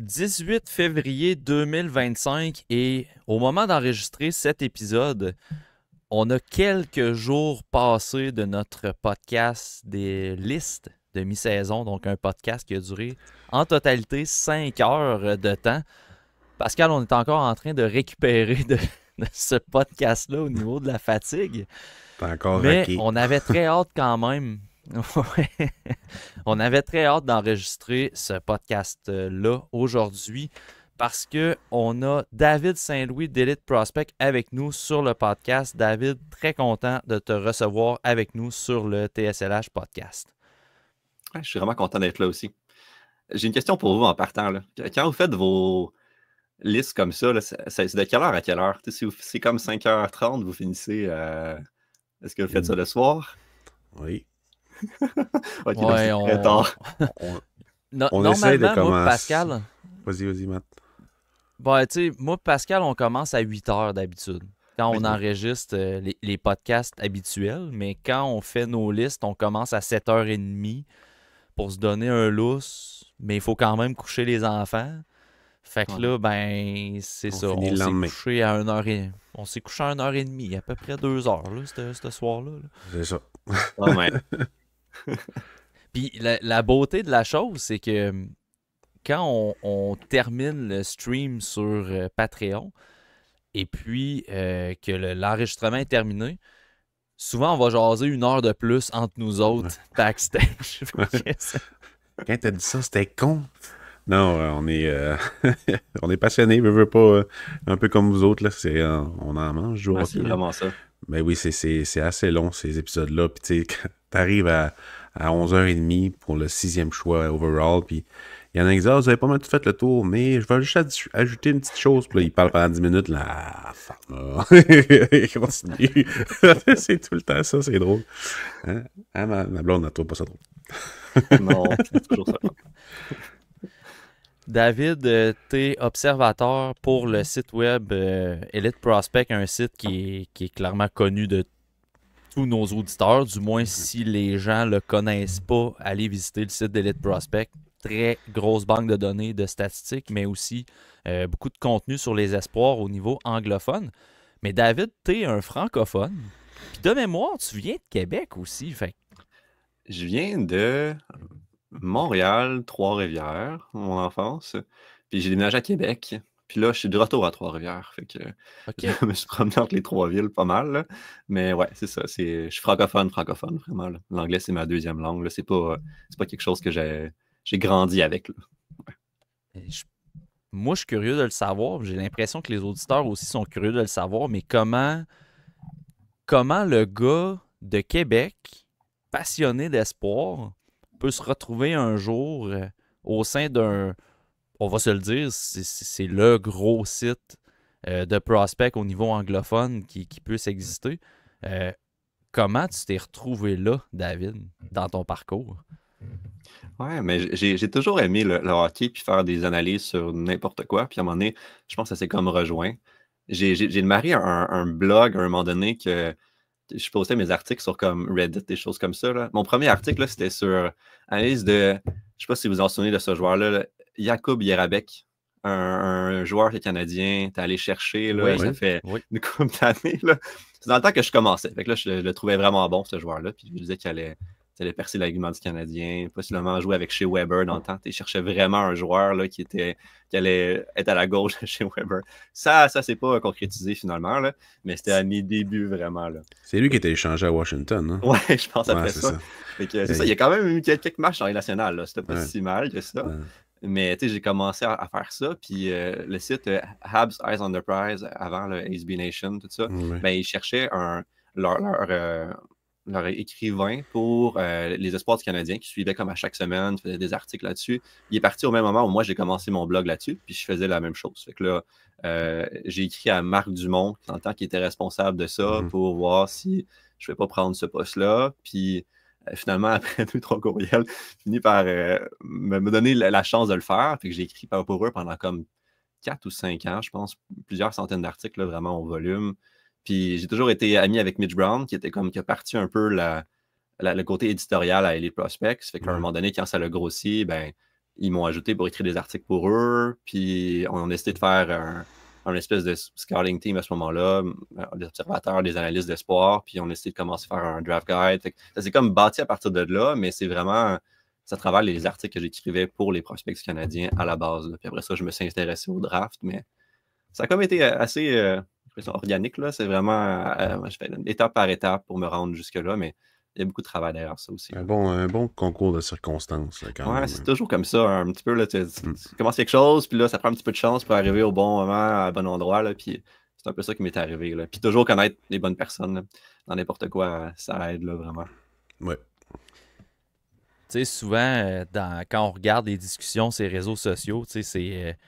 18 février 2025 et au moment d'enregistrer cet épisode, on a quelques jours passés de notre podcast des listes de mi-saison, donc un podcast qui a duré en totalité 5 heures de temps. Pascal, on est encore en train de récupérer de ce podcast-là au niveau de la fatigue, T'es encore mais raqué. on avait très hâte quand même. On avait très hâte d'enregistrer ce podcast-là aujourd'hui parce qu'on a David Saint-Louis d'Elite Prospect avec nous sur le podcast. David, très content de te recevoir avec nous sur le TSLH podcast. Je suis vraiment content d'être là aussi. J'ai une question pour vous en partant, là. Quand vous faites vos listes comme ça, là, c'est de quelle heure à quelle heure? Si c'est comme 5h30, vous finissez... Est-ce que vous faites ça le soir? Oui. Ok, donc Ouais, c'est très tard. On essaie de Normalement, moi, commencer. Pascal, Vas-y, Matt. ben, tu sais, moi, Pascal, on commence à 8 heures d'habitude. Quand on Ok. enregistre les podcasts habituels, mais quand on fait nos listes, on commence à 7h30 pour se donner un lousse, mais il faut quand même coucher les enfants. Fait que Ouais. là, ben, c'est On ça. finit On le s'est lendemain. couché à 1h30. On s'est couché à 1h30, à peu près 2 heures, là, ce soir-là. Là. C'est ça. Ah, ouais. Puis la beauté de la chose, c'est que quand on termine le stream sur Patreon, et puis que l'enregistrement est terminé, souvent on va jaser 1 heure de plus entre nous autres backstage. Quand t'as dit ça, c'était con. Non, on est passionnés, veux pas, un peu comme vous autres, là, on en mange du Ouais, hockey, c'est là. vraiment ça. Mais oui, c'est assez long, ces épisodes-là. Puis tu sais, quand t'arrives à 11h30 pour le 6e choix overall, puis il y en a qui disent, ah, vous avez pas mal tout fait le tour, mais je vais juste ajouter une petite chose. Puis là, il parle pendant 10 minutes, là, ah, fuck, là. Il continue. C'est tout le temps ça, c'est drôle. Hein? Ah, ma blonde, elle trouve pas ça drôle. Non, c'est toujours ça. David, t'es observateur pour le site web Elite Prospect, un site qui est clairement connu de tous nos auditeurs, du moins si les gens le connaissent pas, allez visiter le site d'Elite Prospect. Très grosse banque de données, de statistiques, mais aussi beaucoup de contenu sur les espoirs au niveau anglophone. Mais David, t'es un francophone. Puis de mémoire, tu viens de Québec aussi. Fait que Je viens de Montréal, Trois-Rivières, mon enfance. Puis j'ai déménagé à Québec. Puis là, je suis de retour à Trois-Rivières. Fait que OK. je me suis promené entre les trois villes pas mal, là. Mais ouais, c'est ça. Je suis francophone, vraiment, là. L'anglais, c'est ma deuxième langue, là. C'est pas quelque chose que j'ai grandi avec, là. Je- Moi, je suis curieux de le savoir. J'ai l'impression que les auditeurs aussi sont curieux de le savoir. Mais comment le gars de Québec, passionné d'espoir, peut se retrouver un jour au sein d'un, on va se le dire, c'est le gros site de prospect au niveau anglophone qui puisse exister. Euh, Comment tu t'es retrouvé là, David, dans ton parcours? Ouais, mais j'ai toujours aimé le hockey puis faire des analyses sur n'importe quoi. Puis à un moment donné, je pense que ça s'est comme rejoint. J'ai démarré un blog à un moment donné que je postais mes articles sur comme Reddit, des choses comme ça, là. Mon premier article, là, c'était sur analyse de, je sais pas si vous vous en souvenez de ce joueur-là, là, Jakub Jerabek, un joueur qui est canadien, t'es allé chercher, là, Oui, ça fait oui. une couple d'années, là. C'est dans le temps que je commençais. Fait que là, je le trouvais vraiment bon, ce joueur-là, puis je me disais qu'il allait percer l'argument du Canadien, possiblement jouer avec Shea Weber dans le temps. Il cherchait vraiment un joueur là, qui allait être à la gauche de Shea Weber. Ça s'est pas concrétisé finalement, là, mais c'était à mes débuts vraiment, là. C'est lui qui était échangé à Washington, hein? Ouais, je pense après c'est ça. ça. Fait que, c'est ça, il y a quand même eu quelques matchs dans les nationales, là. C'était pas Ouais. si mal que ça. Ouais. Mais tu sais, j'ai commencé à faire ça. Puis le site Habs Eyes Enterprise, avant le SB Nation, tout ça, Ouais. ben, ils cherchaient leur écrivain pour les espoirs du Canadien qui suivait comme à chaque semaine, faisait des articles là-dessus. Il est parti au même moment où moi j'ai commencé mon blog là-dessus, puis je faisais la même chose. Fait que là, j'ai écrit à Marc Dumont, en tant qu'il était responsable de ça, pour voir si je ne vais pas prendre ce poste-là. Puis finalement, après 2-3 courriels, fini par me donner la chance de le faire. Fait que j'ai écrit pour eux pendant comme 4 ou 5 ans, je pense, plusieurs centaines d'articles, là, vraiment au volume. Puis j'ai toujours été ami avec Mitch Brown, qui a parti un peu le côté éditorial à Elite Prospects. Fait qu'à un moment donné, quand ça l'a grossi, ben, ils m'ont ajouté pour écrire des articles pour eux. Puis on a décidé de faire un espèce de scouting team à ce moment-là, des observateurs, des analystes d'espoir. Puis on a décidé de commencer à faire un draft guide. Fait que ça s'est comme bâti à partir de là, mais c'est vraiment ça travaille les articles que j'écrivais pour les prospects canadiens à la base. Là. Puis après ça, je me suis intéressé au draft, mais ça a comme été assez organique. Là. C'est vraiment, je fais étape par étape pour me rendre jusque-là, mais il y a beaucoup de travail derrière ça aussi. Un bon concours de circonstances, là, quand Ouais, même. c'est toujours comme ça, un petit peu. Là, tu commences quelque chose, puis là, ça prend un petit peu de chance pour arriver au bon moment, au bon endroit. Là, puis c'est un peu ça qui m'est arrivé. Là. Puis toujours connaître les bonnes personnes là, dans n'importe quoi, ça aide là, vraiment. Ouais. Tu sais, souvent, quand on regarde les discussions sur les réseaux sociaux, tu sais, c'est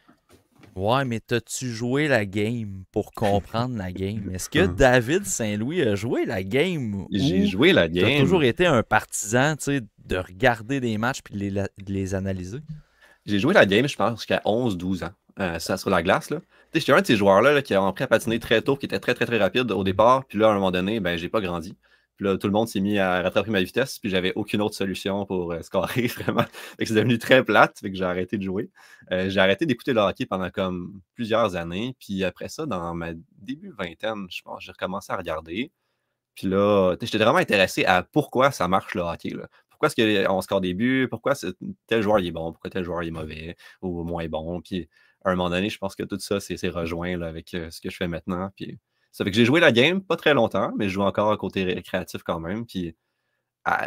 ouais, mais t'as-tu joué la game pour comprendre la game? Est-ce que David Saint-Louis a joué la game? J'ai joué la game. T'as toujours été un partisan, tu sais, de regarder des matchs puis de les analyser? J'ai joué la game, je pense, jusqu'à 11-12 ans. Ça sur la glace. Là. J'étais un de ces joueurs-là là, qui ont appris à patiner très tôt, qui était très, très, très rapide au départ. Puis là, à un moment donné, ben, j'ai pas grandi. Puis là, tout le monde s'est mis à rattraper ma vitesse. Puis j'avais aucune autre solution pour scorer, vraiment. Fait que c'est devenu très plate. Fait que j'ai arrêté de jouer. J'ai arrêté d'écouter le hockey pendant comme plusieurs années. Puis après ça, dans ma début vingtaine, je pense, j'ai recommencé à regarder. Puis là, j'étais vraiment intéressé à pourquoi ça marche le hockey. Là. Pourquoi est-ce qu'on score des buts? Pourquoi tel joueur il est bon? Pourquoi tel joueur il est mauvais ou moins bon? Puis à un moment donné, je pense que tout ça, c'est rejoint là, avec ce que je fais maintenant. Puis ça fait que j'ai joué la game, pas très longtemps, mais je joue encore à côté récréatif quand même. Puis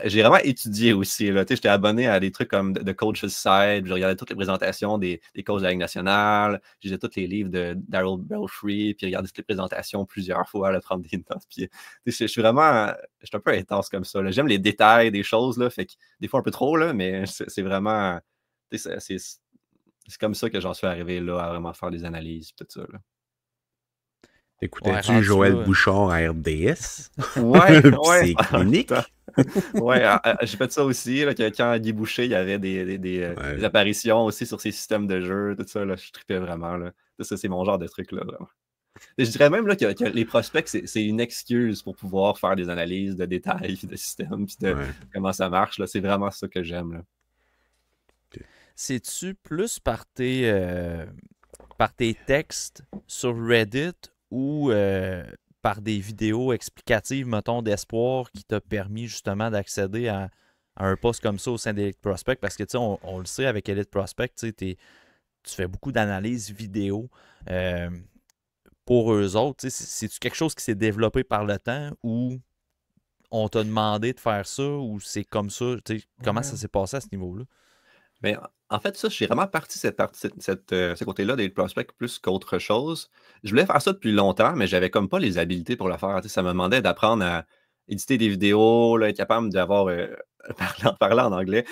j'ai vraiment étudié aussi. J'étais abonné à des trucs comme The Coach's Side. Je regardais toutes les présentations des coachs de la Ligue nationale. Je lisais tous les livres de Darryl Belfry. Puis regardais toutes les présentations plusieurs fois, là, prendre des notes. Puis je suis vraiment. Je suis un peu intense comme ça. J'aime les détails des choses. Là, fait que des fois un peu trop, là, mais c'est vraiment. C'est comme ça que j'en suis arrivé là, à vraiment faire des analyses. Tout ça. Là. Écoutais-tu Joël Bouchard à RDS? Ouais, ouais. C'est clinique. Ouais, j'ai fait ça aussi. Là, quand Guy Boucher, il y avait des apparitions aussi sur ses systèmes de jeu, tout ça. Là, je trippais vraiment. Là. Ça, c'est mon genre de truc. Là, vraiment. Et je dirais même là, que les prospects, c'est une excuse pour pouvoir faire des analyses de détails, de systèmes, puis de comment ça marche. C'est vraiment ça que j'aime. Là. C'est-tu plus par tes textes sur Reddit ou par des vidéos explicatives, mettons, d'espoir qui t'a permis justement d'accéder à un poste comme ça au sein d'Elite Prospect? Parce que, tu sais, on le sait avec Elite Prospect, tu fais beaucoup d'analyses vidéo pour eux autres. C'est-tu quelque chose qui s'est développé par le temps ou on t'a demandé de faire ça ou c'est comme ça? Comment ça s'est passé à ce niveau-là? Ben, en fait, ça, j'ai vraiment parti ce côté-là des prospects plus qu'autre chose. Je voulais faire ça depuis longtemps, mais j'avais comme pas les habiletés pour le faire. Ça me demandait d'apprendre à éditer des vidéos, là, être capable d'avoir parler en anglais.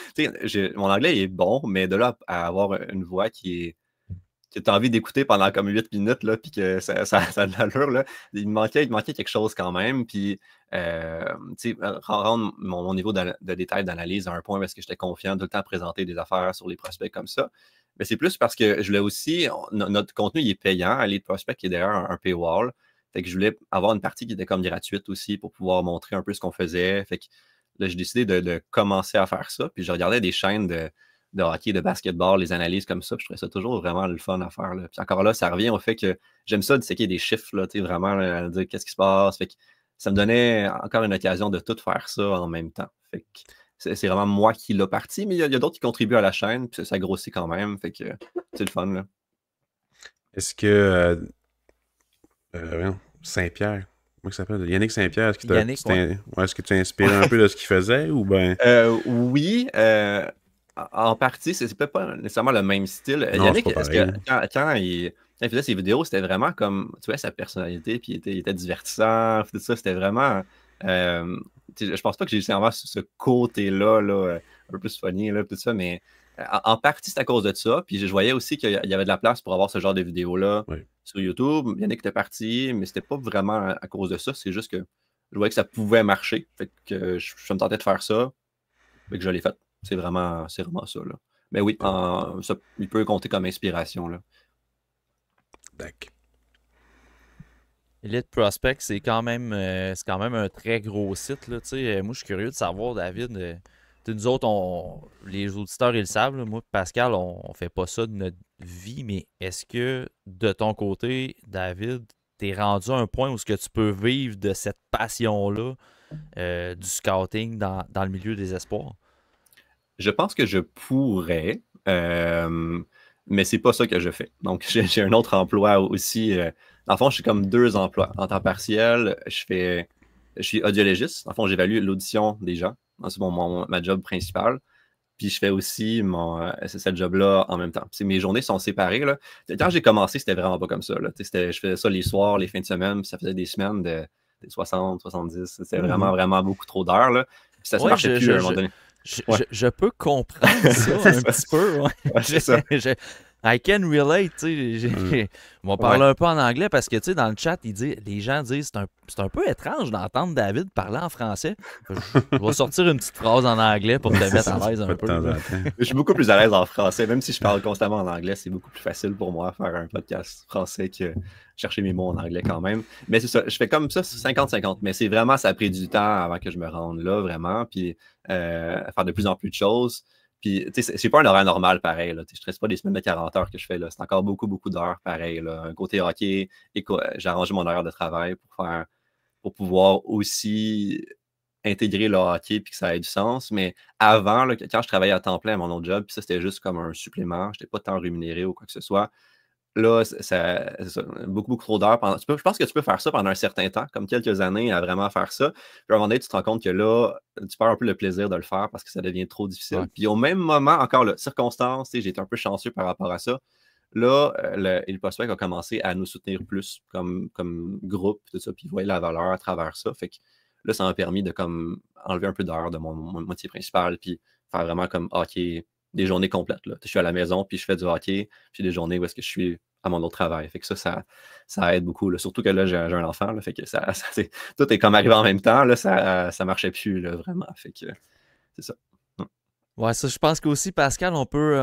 Mon anglais est bon, mais de là à avoir une voix que tu as envie d'écouter pendant comme 8 minutes, là, puis que ça a de l'allure, là. Il me manquait quelque chose quand même. Puis, rendre mon niveau de détail d'analyse à un point parce que j'étais confiant de tout le temps présenter des affaires sur les prospects comme ça. Mais c'est plus parce que je voulais aussi, notre contenu il est payant, Elite Prospect qui est derrière un paywall. Fait que je voulais avoir une partie qui était comme gratuite aussi pour pouvoir montrer un peu ce qu'on faisait. Fait que là, j'ai décidé de commencer à faire ça. Puis je regardais des chaînes de hockey, de basketball, les analyses comme ça. Je trouvais ça toujours vraiment le fun à faire. Là. Puis encore là, ça revient au fait que j'aime ça de séquer des chiffres, là, vraiment, là, dire qu'est-ce qui se passe. Fait que ça me donnait encore une occasion de tout faire ça en même temps. Fait que c'est vraiment moi qui l'ai parti, mais il y a d'autres qui contribuent à la chaîne, puis ça grossit quand même. Fait que c'est le fun. Là. Est-ce que Saint-Pierre, comment il s'appelle? Yannick Saint-Pierre, est-ce que tu t'es inspiré un peu de ce qu'il faisait ou ben? Oui. En partie, c'est peut-être pas nécessairement le même style. Non, Yannick, est-ce que quand il faisait ses vidéos, c'était vraiment comme, tu vois, sa personnalité, puis il était divertissant, tout ça, c'était vraiment... je pense pas que j'ai vraiment ce côté-là, là, un peu plus funny, là, tout ça, mais en partie, c'est à cause de ça. Puis je voyais aussi qu'il y avait de la place pour avoir ce genre de vidéos-là sur YouTube. Yannick était parti, mais c'était pas vraiment à cause de ça. C'est juste que je voyais que ça pouvait marcher. Fait que je me tentais de faire ça. Fait que je l'ai fait. C'est vraiment ça. Là. Mais oui, ça, il peut compter comme inspiration. Là. D'accord. Elite Prospect, c'est quand même un très gros site. Là, moi, je suis curieux de savoir, David, nous autres, les auditeurs, ils le savent, là, moi, Pascal, on fait pas ça de notre vie, mais est-ce que de ton côté, David, t'es rendu à un point où ce que tu peux vivre de cette passion-là du scouting dans le milieu des espoirs? Je pense que je pourrais, mais c'est pas ça que je fais. Donc, j'ai un autre emploi aussi. Dans le fond, je suis comme 2 emplois. En temps partiel, je suis audiologiste. Dans le fond, j'évalue l'audition des gens. C'est ma job principale. Puis je fais aussi cette job-là en même temps. Puis mes journées sont séparées, là. Quand j'ai commencé, c'était vraiment pas comme ça, là. Je faisais ça les soirs, les fins de semaine, puis ça faisait des semaines de 60, 70. C'était vraiment, vraiment beaucoup trop d'heures, là. Puis ça se marchait plus à un moment donné. Je peux comprendre ça un petit peu. Ouais. Ouais, c'est ça. I can relate, tu sais. On va parler un peu en anglais parce que, tu sais, dans le chat, les gens disent c'est un peu étrange d'entendre David parler en français. Je vais sortir une petite phrase en anglais pour te mettre à l'aise un peu. Je suis beaucoup plus à l'aise en français. Même si je parle constamment en anglais, c'est beaucoup plus facile pour moi de faire un podcast français que chercher mes mots en anglais quand même. Mais c'est ça, je fais comme ça 50-50. Mais c'est vraiment, ça a pris du temps avant que je me rende là, vraiment. Puis faire de plus en plus de choses. Puis, tu sais, c'est pas un horaire normal pareil. Là. Je ne stresse pas des semaines de 40 heures que je fais. Là. C'est encore beaucoup, beaucoup d'heures pareil. Là. Un côté hockey, j'ai arrangé mon horaire de travail pour pouvoir aussi intégrer le hockey puis que ça ait du sens. Mais avant, là, quand je travaillais à temps plein à mon autre job, puis ça, c'était juste comme un supplément. Je n'étais pas tant rémunéré ou quoi que ce soit. Là, c'est ça, beaucoup, beaucoup trop d'heures. Je pense que tu peux faire ça pendant un certain temps, comme quelques années, à vraiment faire ça. Puis à un moment donné, tu te rends compte que là, tu perds un peu le plaisir de le faire parce que ça devient trop difficile. Ouais. Puis au même moment, encore là, circonstance, j'ai été un peu chanceux par rapport à ça. Là, le prospect a commencé à nous soutenir plus comme groupe, tout ça, puis ils voyaient la valeur à travers ça. Fait que là, ça m'a permis de comme enlever un peu d'heures de mon métier principal, puis faire vraiment comme hockey, des journées complètes. Là. Je suis à la maison, puis je fais du hockey, puis des journées où est-ce que je suis à mon autre travail. Fait que ça aide beaucoup. Là. Surtout que là, j'ai un enfant. Là, fait que tout est comme arrivé en même temps. Là, ça marchait plus, là, vraiment. Fait que c'est ça. Ouais, ça, je pense qu'aussi, Pascal, on peut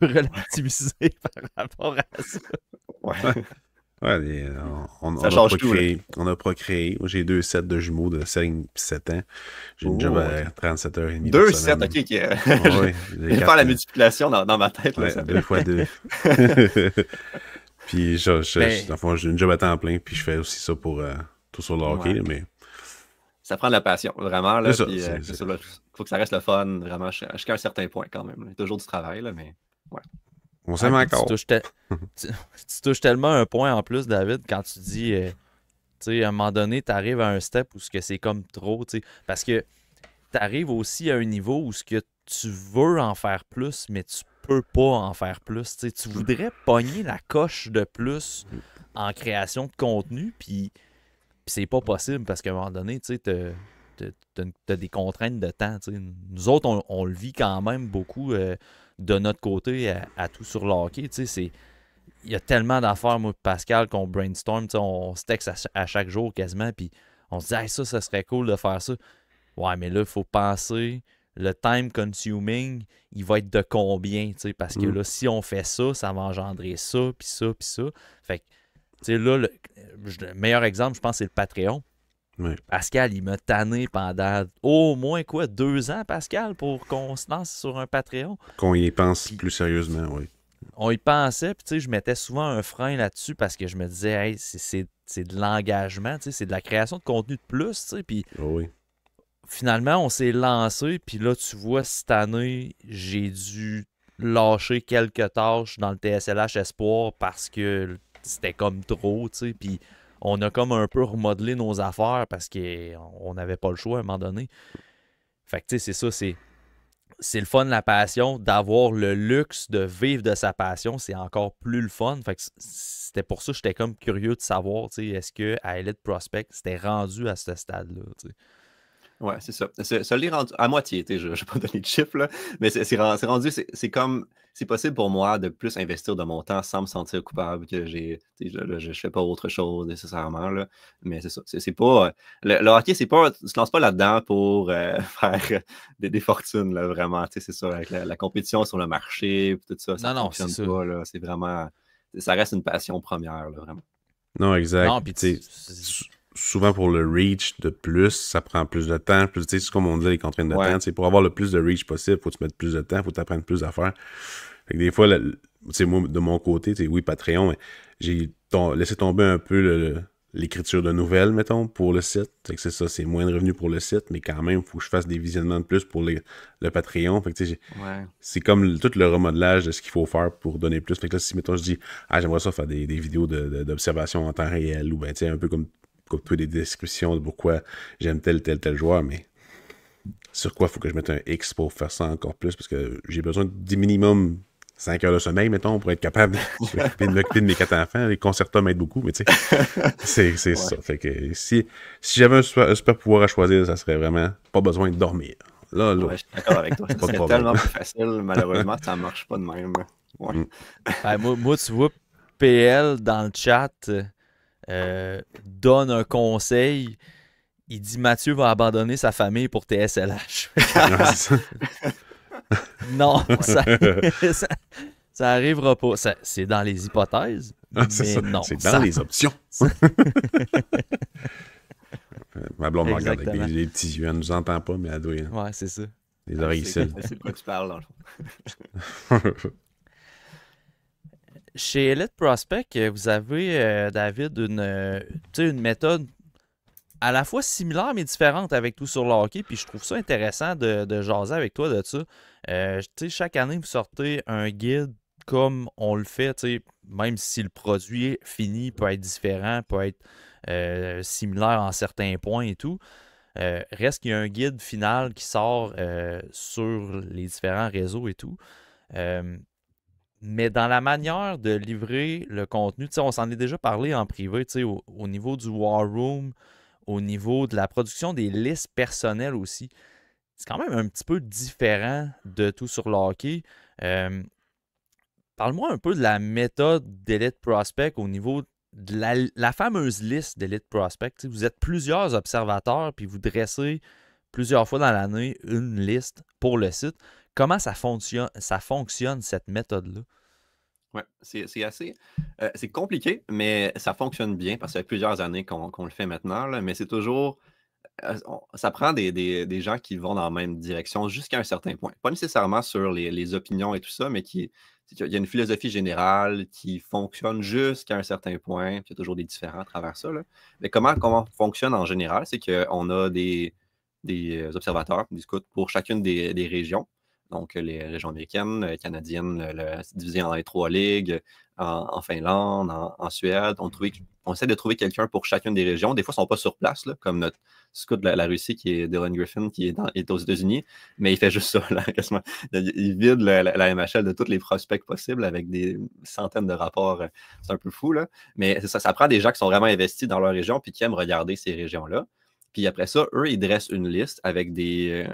relativiser par rapport à ça. Ouais. Ouais, on a procréé. Moi, j'ai 2 sets de jumeaux de 5 et 7 ans. J'ai une job à 37h30. 2 sets, ok. Je vais faire la multiplication dans ma tête. Là, ouais, 2 fois 2. Puis, j'ai une job à temps plein, puis je fais aussi ça pour tout sur le hockey. Là, mais... Ça prend de la passion, vraiment. Là, il faut que ça reste le fun, vraiment, jusqu'à un certain point quand même. Il y a toujours du travail, là, mais ouais. On s'aime encore. Tu touches tellement un point en plus, David, quand tu dis, tu sais, à un moment donné, tu arrives à un step où c'est comme trop, tu sais, parce que tu arrives aussi à un niveau où ce que tu veux en faire plus, mais tu peux pas en faire plus. Tu sais, tu voudrais pogner la coche de plus en création de contenu, puis c'est pas possible parce qu'à un moment donné, tu sais, t'as des contraintes de temps. Tu sais. Nous autres, on le vit quand même beaucoup de notre côté à tout sur le hockey. Tu sais, il y a tellement d'affaires, moi et Pascal, qu'on brainstorm. Tu sais, on se texte à chaque jour quasiment, puis on se dit hey, ça serait cool de faire ça. Ouais, mais là, il faut penser, le time consuming, il va être de combien, tu sais, parce que là, si on fait ça, ça va engendrer ça, puis ça, puis ça. Fait que, tu sais, là, le meilleur exemple, je pense, c'est le Patreon. Oui. Pascal, il m'a tanné pendant au moins 2 ans, Pascal, pour qu'on se lance sur un Patreon. Qu'on y pense plus sérieusement, oui. On y pensait, puis tu sais, je mettais souvent un frein là-dessus parce que je me disais, hey, c'est de l'engagement, tu sais, c'est de la création de contenu de plus, tu sais, puis oui. Finalement, on s'est lancé, puis là, tu vois, cette année, j'ai dû lâcher quelques tâches dans le TSLH Espoir parce que c'était comme trop, tu sais, puis on a comme un peu remodelé nos affaires parce qu'on n'avait pas le choix à un moment donné. Fait que, tu sais, c'est ça, c'est le fun, la passion, d'avoir le luxe de vivre de sa passion, c'est encore plus le fun. Fait que c'était pour ça que j'étais comme curieux de savoir, tu sais, est-ce qu'à Elite Prospect, c'était rendu à ce stade-là, tu sais. Ouais, c'est ça. Ça l'est rendu à moitié, je ne vais pas donner de chiffre, là, mais c'est rendu, c'est comme, c'est possible pour moi de plus investir de mon temps sans me sentir coupable que je fais pas autre chose nécessairement, là, mais c'est ça. C'est pas, le hockey, c'est pas, tu te lances pas là-dedans pour faire des fortunes, là, vraiment, c'est ça, avec la compétition sur le marché, tout ça, ça Non, fonctionne c'est pas, là, c'est vraiment, ça reste une passion première, là, vraiment. Non, exact. Non, puis souvent pour le reach de plus, ça prend plus de temps. Plus, tu sais, c'est comme on dit, les contraintes de Ouais. temps. Pour avoir le plus de reach possible, faut que tu mettes plus de temps, faut que tu apprennes plus à faire. Fait que des fois, moi, de mon côté, oui, Patreon, mais j'ai laissé tomber un peu l'écriture de nouvelles, mettons, pour le site. Fait que c'est ça, c'est moins de revenus pour le site, mais quand même, il faut que je fasse des visionnements de plus pour le Patreon. Fait que Ouais. c'est comme tout le remodelage de ce qu'il faut faire pour donner plus. Fait que là, si, mettons, je dis, j'aimerais ça faire des vidéos d'observation en temps réel, ou ben, un peu comme des descriptions de pourquoi j'aime tel joueur, mais sur quoi il faut que je mette un X pour faire ça encore plus, parce que j'ai besoin du minimum 5 heures de sommeil, mettons, pour être capable de m'occuper de mes 4 enfants. Les concertos m'aident beaucoup, mais tu sais, c'est ça. Fait que si j'avais un super pouvoir à choisir, ça serait vraiment pas besoin de dormir. Là. Ouais, je suis d'accord avec toi. Pas de C'est problème. tellement plus facile. Malheureusement, ça ne marche pas de même. Ouais. Moi, tu vois, PL dans le chat donne un conseil. Il dit Mathieu va abandonner sa famille pour TSLH. Non, ça arrivera pas. C'est dans les hypothèses, mais non. C'est dans les options. Ma blonde me regarde avec les petits yeux. Elle nous entend pas, mais elle doit. Ouais, c'est ça. Les oreilles cils. C'est de quoi tu parles, dans le fond. Chez Elite Prospect, vous avez, David, une méthode à la fois similaire mais différente avec tout sur le hockey. Puis je trouve ça intéressant de jaser avec toi de ça. Chaque année, vous sortez un guide comme on le fait, même si le produit fini peut être différent, peut être similaire en certains points et tout. Reste qu'il y a un guide final qui sort sur les différents réseaux et tout. Mais dans la manière de livrer le contenu, on s'en est déjà parlé en privé, au niveau du War Room, au niveau de la production des listes personnelles aussi. C'est quand même un petit peu différent de tout sur le hockey. Parle-moi un peu de la méthode d'Elite Prospect au niveau de la fameuse liste d'Elite Prospect. Vous êtes plusieurs observateurs, puis vous dressez plusieurs fois dans l'année une liste pour le site. Comment ça fonctionne cette méthode-là? Oui, c'est assez. C'est compliqué, mais ça fonctionne bien parce que ça fait plusieurs années qu'on le fait maintenant. Là, mais c'est toujours. Ça prend des gens qui vont dans la même direction jusqu'à un certain point. Pas nécessairement sur les opinions et tout ça, mais il y a une philosophie générale qui fonctionne jusqu'à un certain point. Puis il y a toujours des différends à travers ça. Là. Mais comment fonctionne en général, c'est qu'on a des observateurs, des scouts pour chacune des régions. Donc, les régions américaines, canadiennes, divisées en les 3 ligues, en Finlande, en Suède. On essaie de trouver quelqu'un pour chacune des régions. Des fois, ils ne sont pas sur place, là, comme notre scout de la Russie, qui est Dylan Griffin, qui est aux États-Unis, mais il fait juste ça, là, quasiment. Il vide la MHL de tous les prospects possibles avec des centaines de rapports. C'est un peu fou, là. Mais ça prend des gens qui sont vraiment investis dans leur région puis qui aiment regarder ces régions-là. Puis après ça, eux, ils dressent une liste avec des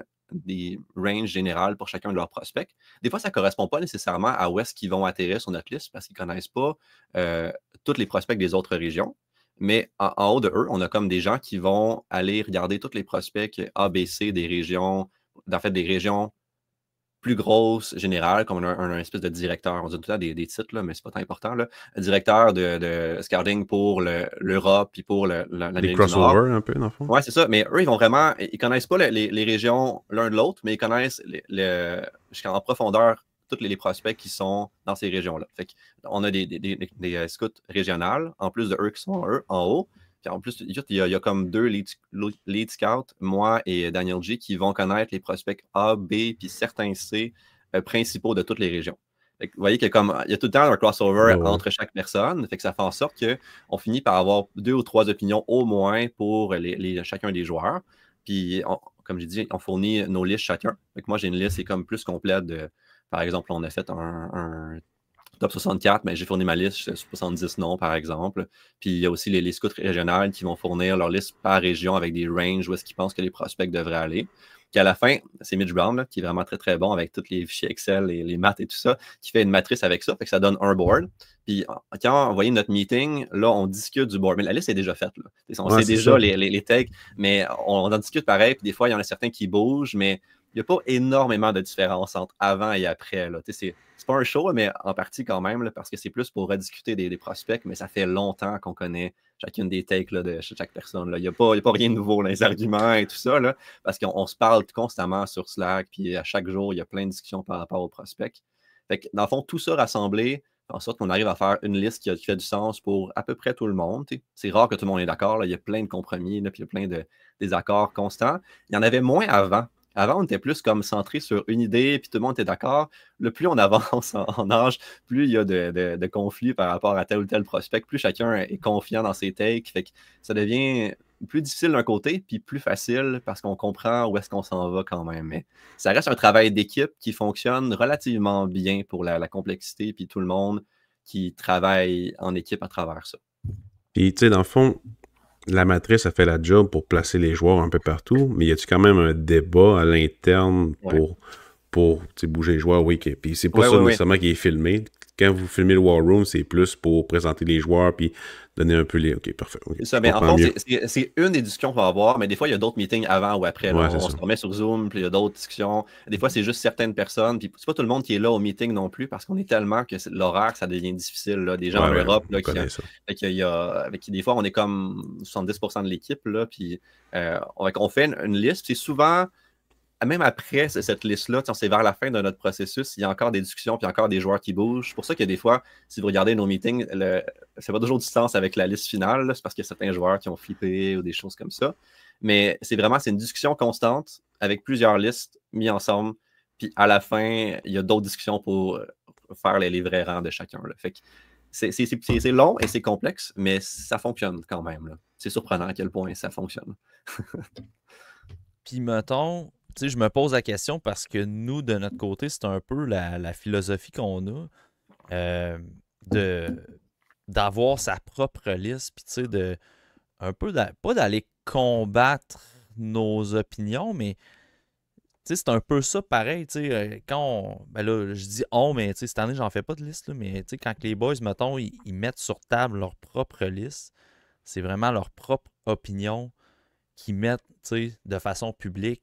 ranges générales pour chacun de leurs prospects. Des fois, ça ne correspond pas nécessairement à où est-ce qu'ils vont atterrir sur notre liste parce qu'ils ne connaissent pas tous les prospects des autres régions. Mais en haut de eux, on a comme des gens qui vont aller regarder tous les prospects ABC des régions, en fait, des régions plus grosses, générales, comme un espèce de directeur. On dit tout le temps des titres, là, mais c'est pas tant important. Là. Directeur de scouting pour l'Europe puis pour l'Amérique du Nord. Crossover un peu, dans le fond. Oui, c'est ça. Mais eux, ils vont vraiment. Ils connaissent pas les régions l'un de l'autre, mais ils connaissent jusqu'en profondeur tous les prospects qui sont dans ces régions-là. Fait qu'on a des scouts régionales, en plus de eux qui sont eux en haut. Puis en plus, il y a comme 2 lead scouts, moi et Daniel G, qui vont connaître les prospects A, B, puis certains C principaux de toutes les régions. Fait que, vous voyez qu'il y a tout le temps un crossover entre chaque personne. Fait que ça fait en sorte qu'on finit par avoir 2 ou 3 opinions au moins pour chacun des joueurs. Puis, comme j'ai dit, on fournit nos listes chacun. Fait que moi, j'ai une liste qui est comme plus complète de. Par exemple, on a fait un top 64, mais j'ai fourni ma liste, 70 noms, par exemple. Puis il y a aussi les scouts régionales qui vont fournir leur liste par région avec des ranges où est-ce qu'ils pensent que les prospects devraient aller. Puis à la fin, c'est Mitch Brown, là, qui est vraiment très, très bon avec tous les fichiers Excel et les maths et tout ça, qui fait une matrice avec ça, fait que ça donne un board. Puis quand on voyait notre meeting, là, on discute du board. Mais la liste est déjà faite. Là. On sait déjà les tags, mais on en discute pareil. Puis des fois, il y en a certains qui bougent, mais il n'y a pas énormément de différence entre avant et après. C'est pas un show, mais en partie quand même, là, parce que c'est plus pour rediscuter des prospects, mais ça fait longtemps qu'on connaît chacune des takes là, de chaque personne. Là. Il n'y a pas rien de nouveau dans les arguments et tout ça, là, parce qu'on se parle constamment sur Slack, puis à chaque jour, il y a plein de discussions par rapport aux prospects. Fait que, dans le fond, tout ça rassemblé, en sorte qu'on arrive à faire une liste qui fait du sens pour à peu près tout le monde. C'est rare que tout le monde est d'accord. Il y a plein de compromis, là, puis il y a plein de désaccords constants. Il y en avait moins avant. Avant, on était plus comme centré sur une idée, puis tout le monde était d'accord. Le plus on avance en âge, plus il y a de conflits par rapport à tel ou tel prospect, plus chacun est confiant dans ses takes. Fait que ça devient plus difficile d'un côté, puis plus facile parce qu'on comprend où est-ce qu'on s'en va quand même. Mais ça reste un travail d'équipe qui fonctionne relativement bien pour la complexité, puis tout le monde qui travaille en équipe à travers ça. Puis, tu sais, dans le fond, la matrice a fait la job pour placer les joueurs un peu partout, mais y a-tu quand même un débat à l'interne pour bouger les joueurs? Oui, puis c'est pas ça nécessairement qui est filmé. Quand vous filmez le War Room, c'est plus pour présenter les joueurs puis donner un peu les... OK, parfait. Okay. Ça, mais en fait, c'est une des discussions qu'on va avoir, mais des fois, il y a d'autres meetings avant ou après. Là. On se remet sur Zoom, puis il y a d'autres discussions. Des fois, c'est juste certaines personnes, puis c'est pas tout le monde qui est là au meeting non plus, parce qu'on est tellement que l'horaire, ça devient difficile. Là. Des gens en Europe, là, avec qui des fois, on est comme 70% de l'équipe, là, puis on fait une liste. C'est souvent... Même après cette liste-là, c'est vers la fin de notre processus, il y a encore des discussions puis encore des joueurs qui bougent. C'est pour ça que des fois, si vous regardez nos meetings, c'est pas toujours du sens avec la liste finale. C'est parce qu'il y a certains joueurs qui ont flippé ou des choses comme ça. Mais c'est une discussion constante avec plusieurs listes mises ensemble. Puis à la fin, il y a d'autres discussions pour faire les vrais rangs de chacun. Là. Fait que c'est long et c'est complexe, mais ça fonctionne quand même. Là. C'est surprenant à quel point ça fonctionne. Puis mettons... Tu sais, je me pose la question parce que nous, de notre côté, c'est un peu la philosophie qu'on a d'avoir sa propre liste, puis tu sais, pas d'aller combattre nos opinions, mais tu sais, c'est un peu ça pareil, tu sais, ben là, je dis mais tu sais, cette année, j'en fais pas de liste, là, mais tu sais, quand les boys, mettons, ils mettent sur table leur propre liste, c'est vraiment leur propre opinion qu'ils mettent, tu sais, de façon publique,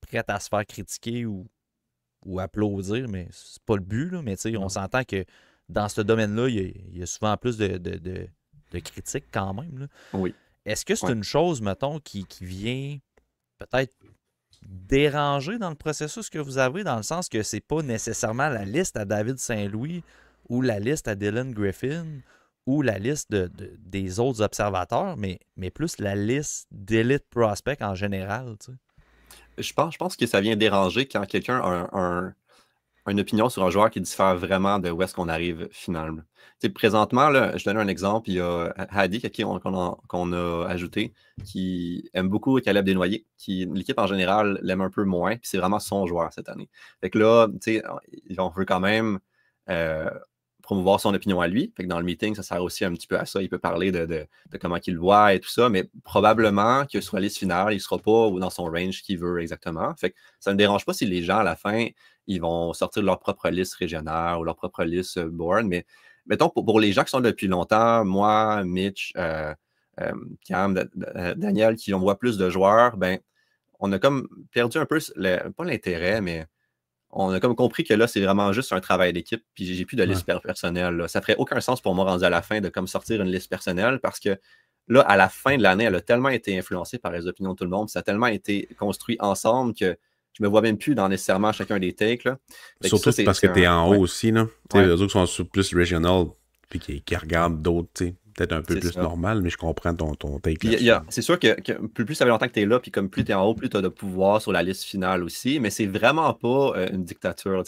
prête à se faire critiquer ou applaudir, mais c'est pas le but, là, mais on s'entend que dans ce domaine-là, il y a souvent plus de critiques quand même. Là. Oui. Est-ce que c'est une chose, mettons, qui vient peut-être déranger dans le processus que vous avez, dans le sens que c'est pas nécessairement la liste à David Saint-Louis ou la liste à Dylan Griffin ou la liste des autres observateurs, mais plus la liste d'élite prospect en général, tu sais? Je pense que ça vient déranger quand quelqu'un a une opinion sur un joueur qui diffère vraiment de où est-ce qu'on arrive finalement. T'sais, présentement, là, je donne un exemple, il y a Hadi qu'on a ajouté, qui aime beaucoup Caleb Desnoyers, qui l'équipe en général l'aime un peu moins, puis c'est vraiment son joueur cette année. Fait que là, on veut quand même promouvoir son opinion à lui. Fait que dans le meeting, ça sert aussi un petit peu à ça. Il peut parler de comment il le voit et tout ça, mais probablement que sur la liste finale, il ne sera pas dans son range qu'il veut exactement. Fait que ça ne me dérange pas si les gens, à la fin, ils vont sortir de leur propre liste régionale ou leur propre liste board. Mais mettons, pour les gens qui sont là depuis longtemps, moi, Mitch, Cam, Daniel, qui on voit plus de joueurs, ben, on a comme perdu un peu, pas l'intérêt, mais on a comme compris que là, c'est vraiment juste un travail d'équipe, puis j'ai plus de liste personnelle. Là. Ça ferait aucun sens pour moi, rendu à la fin, de comme sortir une liste personnelle, parce que là, à la fin de l'année, elle a tellement été influencée par les opinions de tout le monde, ça a tellement été construit ensemble que je me vois même plus dans nécessairement chacun des takes. Là. Surtout parce que tu es en haut aussi. Là. Les autres qui sont plus regional, puis qui regardent d'autres, tu sais. Peut-être un peu plus normal, mais je comprends ton take. C'est sûr que plus ça fait longtemps que tu es là, puis comme plus tu es en haut, plus tu as de pouvoir sur la liste finale aussi, mais c'est vraiment pas une dictature.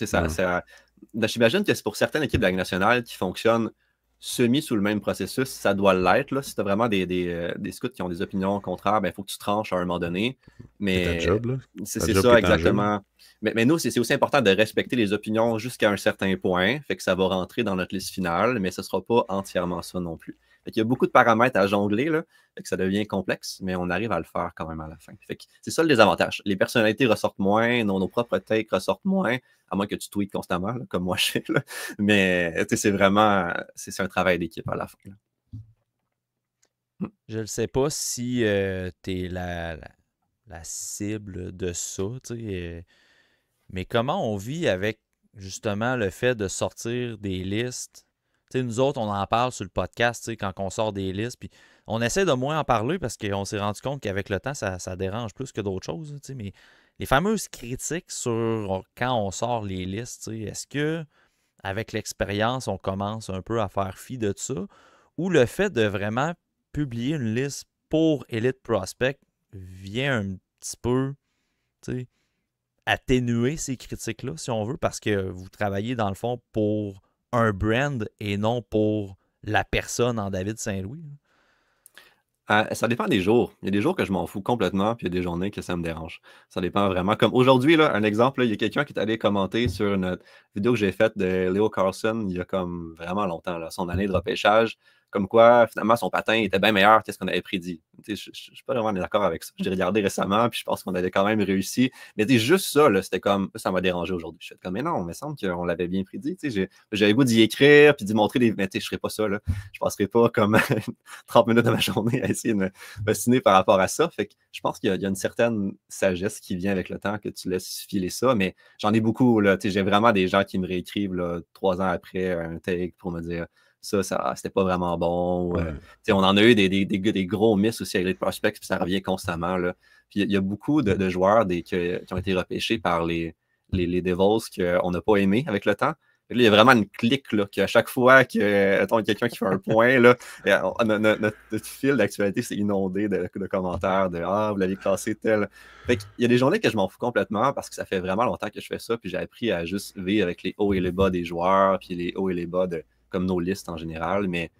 J'imagine que c'est pour certaines équipes de la Ligue nationale qui fonctionnent semi sous le même processus, ça doit l'être. Si tu as vraiment des scouts qui ont des opinions contraires, il faut que tu tranches à un moment donné. Mais c'est ta job, là. C'est ça, exactement. Mais nous, c'est aussi important de respecter les opinions jusqu'à un certain point. Fait que ça va rentrer dans notre liste finale, mais ce ne sera pas entièrement ça non plus. Fait qu'il y a beaucoup de paramètres à jongler, là, fait que ça devient complexe, mais on arrive à le faire quand même à la fin. Fait que c'est ça le désavantage. Les personnalités ressortent moins, nos propres takes ressortent moins, à moins que tu tweets constamment, là, comme moi je fais. Là. Mais c'est vraiment c'est un travail d'équipe à la fin. Là. Je ne sais pas si tu es la cible de ça, mais comment on vit avec justement le fait de sortir des listes? sais, nous autres, on en parle sur le podcast, tu sais, quand on sort des listes, puis on essaie de moins en parler parce qu'on s'est rendu compte qu'avec le temps, ça dérange plus que d'autres choses, tu sais, mais les fameuses critiques sur quand on sort les listes, tu sais, est-ce que avec l'expérience, on commence un peu à faire fi de ça, ou le fait de vraiment publier une liste pour Elite Prospect vient un petit peu, tu sais, atténuer ces critiques-là, si on veut, parce que vous travaillez dans le fond pour un brand et non pour la personne en David Saint-Louis. Ça dépend des jours. Il y a des jours que je m'en fous complètement, puis il y a des journées que ça me dérange. Ça dépend vraiment. Comme aujourd'hui, là, un exemple, là, il y a quelqu'un qui est allé commenter sur une vidéo que j'ai faite de Leo Carlson il y a comme vraiment longtemps, là, son année de repêchage, comme quoi finalement son patin était bien meilleur que ce qu'on avait prédit. Tu sais, je ne suis pas vraiment d'accord avec ça. Je l'ai regardé récemment, puis je pense qu'on avait quand même réussi. Mais tu sais, juste ça, là, c'était comme ça m'a dérangé aujourd'hui. Je suis comme, mais non, il me semble qu'on l'avait bien prédit. Tu sais, j'avais le goût d'y écrire, puis d'y montrer des. Mais tu sais, je ne ferais pas ça. Là. Je ne passerai pas comme 30 minutes de ma journée à essayer de m'ostiner par rapport à ça. Fait que je pense qu'il y a une certaine sagesse qui vient avec le temps que tu laisses filer ça. Mais j'en ai beaucoup. Là. Tu sais, j'ai vraiment des gens qui me réécrivent là, 3 ans après un take pour me dire ça c'était pas vraiment bon. On en a eu des gros miss aussi avec les prospects, puis ça revient constamment. Là. Puis il y a beaucoup de joueurs qui ont été repêchés par les Devils qu'on n'a pas aimé avec le temps. Là, il y a vraiment une clique là, qu'à chaque fois qu'il y a quelqu'un qui fait un point, là, notre fil d'actualité s'est inondé de commentaires de Ah, vous l'avez classé tel. Fait qu'il y a des journées que je m'en fous complètement parce que ça fait vraiment longtemps que je fais ça, puis j'ai appris à juste vivre avec les hauts et les bas des joueurs, puis les hauts et les bas comme nos listes en général. Mais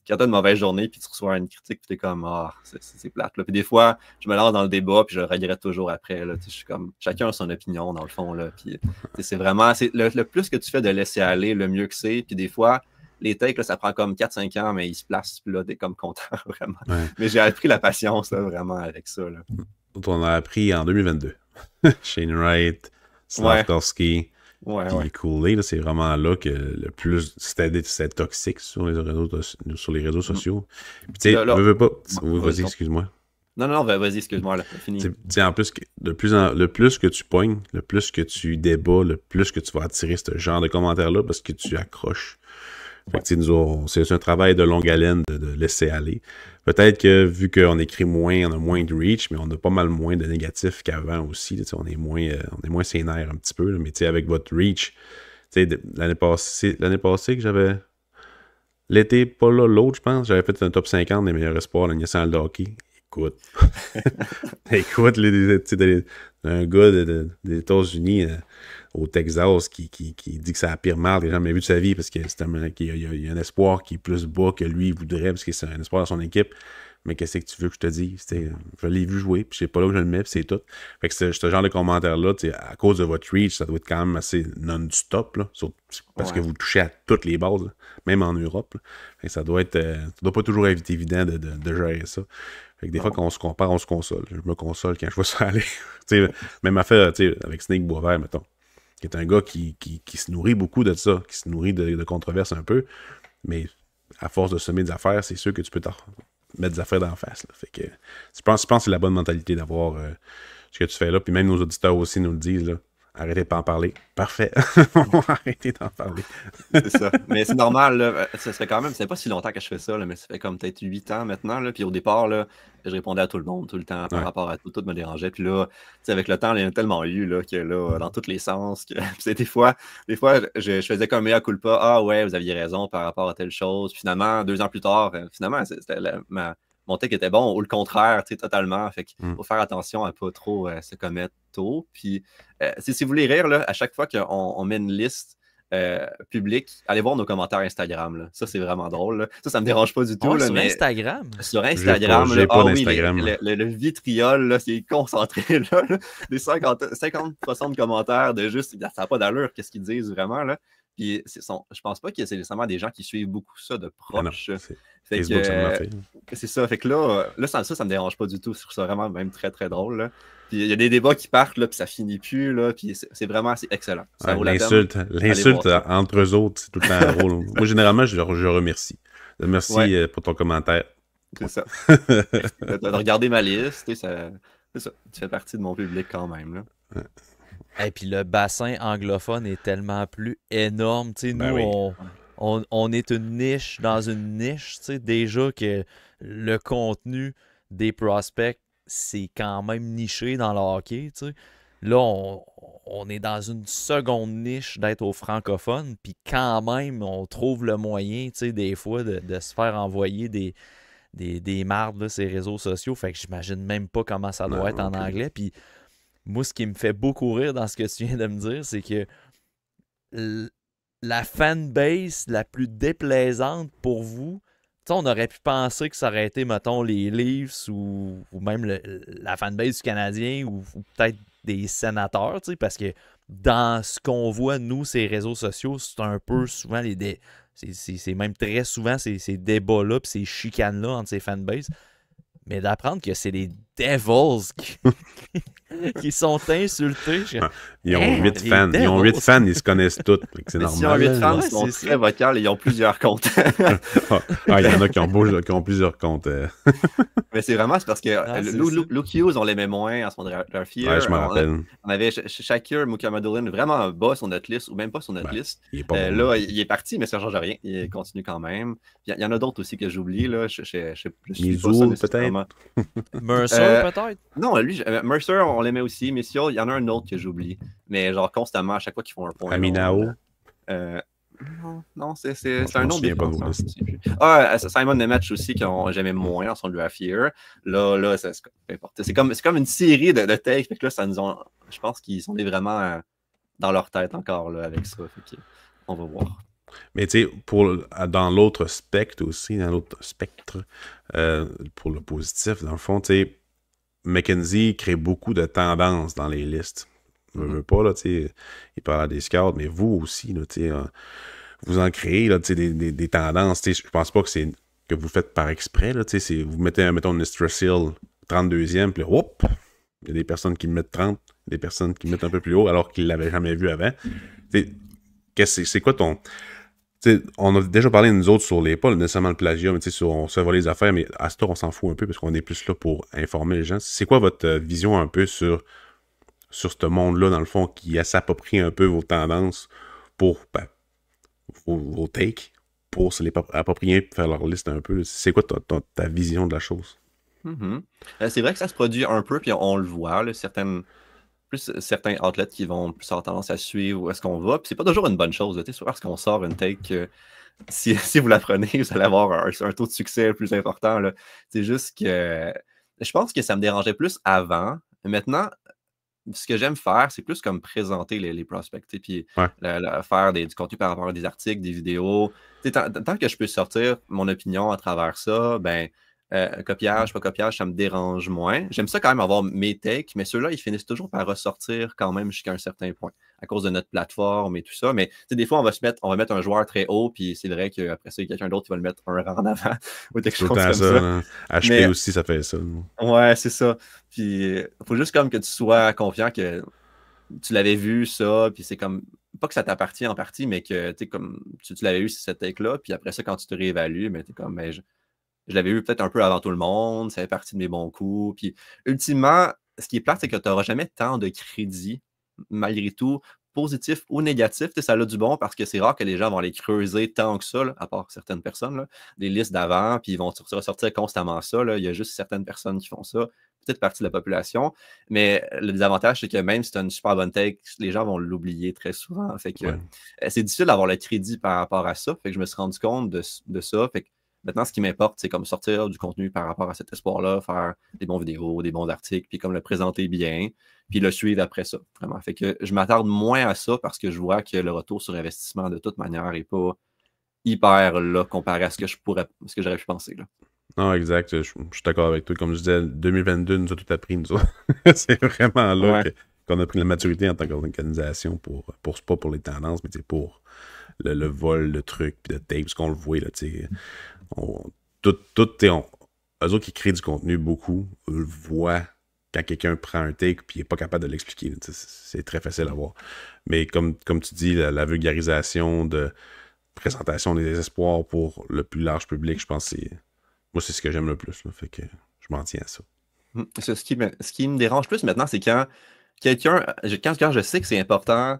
quand t'as une mauvaise journée, puis tu reçois une critique, puis t'es comme Ah, c'est plate. Là. Puis des fois, je me lance dans le débat, puis je le regrette toujours après. Là. Je suis comme chacun a son opinion, dans le fond. Là. Puis c'est vraiment le plus que tu fais de laisser aller, le mieux que c'est. Puis des fois, les takes, là, ça prend comme 4-5 ans, mais ils se placent, puis là, t'es comme content, vraiment. Ouais. Mais j'ai appris la patience, là, vraiment, avec ça. Là. On a appris en 2022. Shane Wright, Slavkovski. Puis Cooley, c'est vraiment là que le plus c'était toxique sur les réseaux sociaux. Puis tu sais, veux pas. Vas-y, excuse-moi. Non, vas-y, excuse-moi, là, fini. En plus, le plus que tu pognes, le plus que tu débats, le plus que tu vas attirer ce genre de commentaires-là parce que tu accroches. Fait que, c'est un travail de longue haleine de laisser aller. Peut-être que vu qu'on écrit moins, on a moins de reach, mais on a pas mal moins de négatifs qu'avant aussi. On est moins sénère un petit peu. Là, mais avec votre reach, l'année passée que j'avais. L'été, pas là, l'autre, je pense, j'avais fait un top 50 des meilleurs espoirs de la nationale de hockey. Écoute, un gars des États-Unis au Texas qui dit que c'est la pire marde qu'il a jamais vu de sa vie parce qu'il y a un espoir qui est plus bas que lui il voudrait parce que c'est un espoir dans son équipe. Mais qu'est-ce que tu veux que je te dise? Je l'ai vu jouer, puis je sais pas là où je le mets, puis c'est tout. Fait que ce genre de commentaires-là, à cause de votre reach, ça doit être quand même assez non-stop, là, parce que vous touchez à toutes les bases, là, même en Europe. Fait que ça doit pas toujours être évident de gérer ça. Fait que des fois, quand on se compare, on se console. Je me console quand je vois ça aller. Même affaire avec Snake Boisvert, mettons, qui est un gars qui se nourrit beaucoup de ça, qui se nourrit de controverses un peu, mais à force de semer des affaires, c'est sûr que tu peux mettre des affaires d'en face. Là. Fait que je pense que c'est la bonne mentalité d'avoir ce que tu fais là. Puis même nos auditeurs aussi nous le disent. Là. Arrêtez de pas en parler. Parfait. Arrêtez d'en parler. C'est ça. Mais c'est normal. Là. Ça serait quand même. C'est pas si longtemps que je fais ça, là, mais ça fait comme peut-être 8 ans maintenant. Là. Puis au départ, là, je répondais à tout le monde tout le temps par rapport à tout. Tout me dérangeait. Puis là, avec le temps, il y en a tellement eu là, que là, dans tous les sens. Que... Puis des fois je faisais comme mea culpa. Ah ouais, vous aviez raison par rapport à telle chose. Puis finalement, 2 ans plus tard, c'était mon tech était bon, ou le contraire, totalement. Fait qu'il faut faire attention à ne pas trop se commettre tôt. Puis, si vous voulez rire, là, à chaque fois qu'on met une liste publique, allez voir nos commentaires Instagram. Là. Ça, c'est vraiment drôle. Là. Ça me dérange pas du tout. Là, sur Instagram? Sur Instagram. J'ai pas d'Instagram. Le vitriol, là, c'est concentré. Là. Des 50% de commentaires de juste, ça n'a pas d'allure, qu'est-ce qu'ils disent vraiment. Là. Puis, je pense pas que c'est nécessairement des gens qui suivent beaucoup ça de proche. Facebook, ça m'a fait. C'est ça. Fait que là ça me dérange pas du tout. Je trouve ça vraiment même très, très drôle. Là. Puis il y a des débats qui partent, là, puis ça finit plus. Là, puis c'est vraiment excellent. Ça vaut l'insulte entre eux autres, c'est tout le temps drôle. Moi, généralement, je remercie. Merci pour ton commentaire. C'est ça. De regarder ma liste, c'est ça. Tu fais partie de mon public quand même. Là. Et puis le bassin anglophone est tellement plus énorme. Nous, on est une niche dans une niche, tu sais, déjà que le contenu des prospects, c'est quand même niché dans le hockey, tu sais. Là, on est dans une seconde niche d'être aux francophones, puis quand même, on trouve le moyen, tu sais, des fois, de se faire envoyer des mardes, là, ces réseaux sociaux. Fait que j'imagine même pas comment ça doit être Non, en anglais. Puis moi, ce qui me fait beaucoup rire dans ce que tu viens de me dire, c'est que la fanbase la plus déplaisante pour vous, tu sais, on aurait pu penser que ça aurait été, mettons, les Leafs ou même la fanbase du Canadien ou peut-être des sénateurs, tu sais, parce que dans ce qu'on voit, nous, ces réseaux sociaux, c'est un peu souvent c'est même très souvent ces débats-là puis ces chicanes-là entre ces fanbases. Mais d'apprendre que c'est les Devils qui sont insultés. Ils ont 8 les fans. Ils ont 8 Devils. fans, ils se connaissent tous. Fait que c'est Mais si on normal. 8 là. fans, Ouais, ils sont c'est très ça. vocales et ils ont plusieurs comptes. Il y en a qui ont plusieurs comptes. Mais c'est parce que Ah, c'est ça. Luke Hughes, on l'aimait moins à son draft year. Ouais, je me rappelle. On avait Shakir Mukamadulin vraiment bas sur notre liste, ou même pas sur notre Ben, list. il est pas bon. Là, il est parti, mais ça ne change rien. Il continue quand même. Il y en a d'autres aussi que j'oublie. Là. Je suis pas ça Mizoul, nécessairement. Mercer, peut-être? Non, lui, Mercer, on l'aimait aussi. Messieurs, il y en a un autre que j'oublie. Mais genre constamment, à chaque fois qu'ils font un point. Aminao. Non, c'est Je un m'en nom souviens pas de défenseur. vos listes. Simon Nemec aussi, que j'aimais moins dans son draft year. Là, c'est peu importe. C'est comme une série de takes. Fait que là, je pense qu'ils sont vraiment dans leur tête encore là, avec ça. Fait que, on va voir. Mais tu sais, dans l'autre spectre aussi, dans l'autre spectre, pour le positif, dans le fond, tu sais, McKenzie crée beaucoup de tendances dans les listes. Je veux pas, là, tu sais, il parle à des scouts, mais vous aussi, là, tu sais, vous en créez, là, tu sais, des tendances, tu sais, je pense pas que c'est que vous faites par exprès, là, tu sais, vous mettez, mettons, une Yggdrasil 32e, puis là, hop, il y a des personnes qui le mettent 30, des personnes qui le mettent un peu plus haut, alors qu'ils l'avaient jamais vu avant. C'est quoi ton... T'sais, on a déjà parlé, nous autres, sur les... Pas nécessairement le plagiat, mais on se voit les affaires, mais à ce tour, on s'en fout un peu parce qu'on est plus là pour informer les gens. C'est quoi votre vision un peu sur ce monde-là, dans le fond, qui s'approprie un peu vos tendances pour vos takes, pour se les approprier et faire leur liste un peu? C'est quoi ta vision de la chose? C'est vrai que ça se produit un peu, puis on le voit, là, certains athlètes qui vont plus avoir tendance à suivre où est-ce qu'on va. Puis c'est pas toujours une bonne chose. C'est sûr parce qu'on sort une take. Si vous la prenez, vous allez avoir un taux de succès plus important. Là. C'est juste que je pense que ça me dérangeait plus avant. Maintenant, ce que j'aime faire, c'est plus comme présenter les prospects. Puis faire du contenu par rapport à des articles, des vidéos. Tant que je peux sortir mon opinion à travers ça, ben. Copiage, pas copiage, ça me dérange moins. J'aime ça quand même avoir mes takes, mais ceux-là, ils finissent toujours par ressortir quand même jusqu'à un certain point, à cause de notre plateforme et tout ça. Mais des fois, on va mettre un joueur très haut, puis c'est vrai qu'après ça, il y a quelqu'un d'autre qui va le mettre un rang en avant ou quelque chose comme ça. Hein. HP aussi, ça fait ça. Ouais, c'est ça. Puis, il faut juste comme que tu sois confiant que tu l'avais vu, ça, puis c'est comme, pas que ça t'appartient en partie, mais que comme tu l'avais eu, cette take-là, puis après ça, quand tu te réévalues, mais t'es comme, je l'avais eu peut-être un peu avant tout le monde, ça fait partie de mes bons coups. Puis, ultimement, ce qui est plate, c'est que tu n'auras jamais tant de crédit, malgré tout, positif ou négatif. Ça a du bon parce que c'est rare que les gens vont aller creuser tant que ça, là, à part certaines personnes, là, des listes d'avant, puis ils vont ressortir constamment ça. Là. Il y a juste certaines personnes qui font ça, petite partie de la population. Mais le désavantage, c'est que même si tu as une super bonne take, les gens vont l'oublier très souvent. Fait que c'est difficile d'avoir le crédit par rapport à ça. Fait que je me suis rendu compte de ça. Fait que maintenant, ce qui m'importe, c'est comme sortir du contenu par rapport à cet espoir-là, faire des bons vidéos, des bons articles, puis comme le présenter bien, puis le suivre après ça, vraiment. Fait que je m'attarde moins à ça parce que je vois que le retour sur investissement, de toute manière, n'est pas hyper là comparé à ce que j'aurais pu penser. Là. Non, exact. Je suis d'accord avec toi. Comme je disais, 2022 nous a tout appris, nous autres. C'est vraiment là qu'on a pris la maturité en tant qu'organisation pas pour les tendances, mais pour le vol de trucs puis de tapes, ce qu'on le voit, là, tu sais. Eux autres qui créent du contenu beaucoup, eux le voient quand quelqu'un prend un take puis il n'est pas capable de l'expliquer. C'est très facile à voir. Mais comme tu dis, la vulgarisation de présentation des espoirs pour le plus large public, je pense que moi, c'est ce que j'aime le plus. Là, fait que je m'en tiens à ça. Ce qui me dérange plus maintenant, c'est quand quelqu'un, quand je sais que c'est important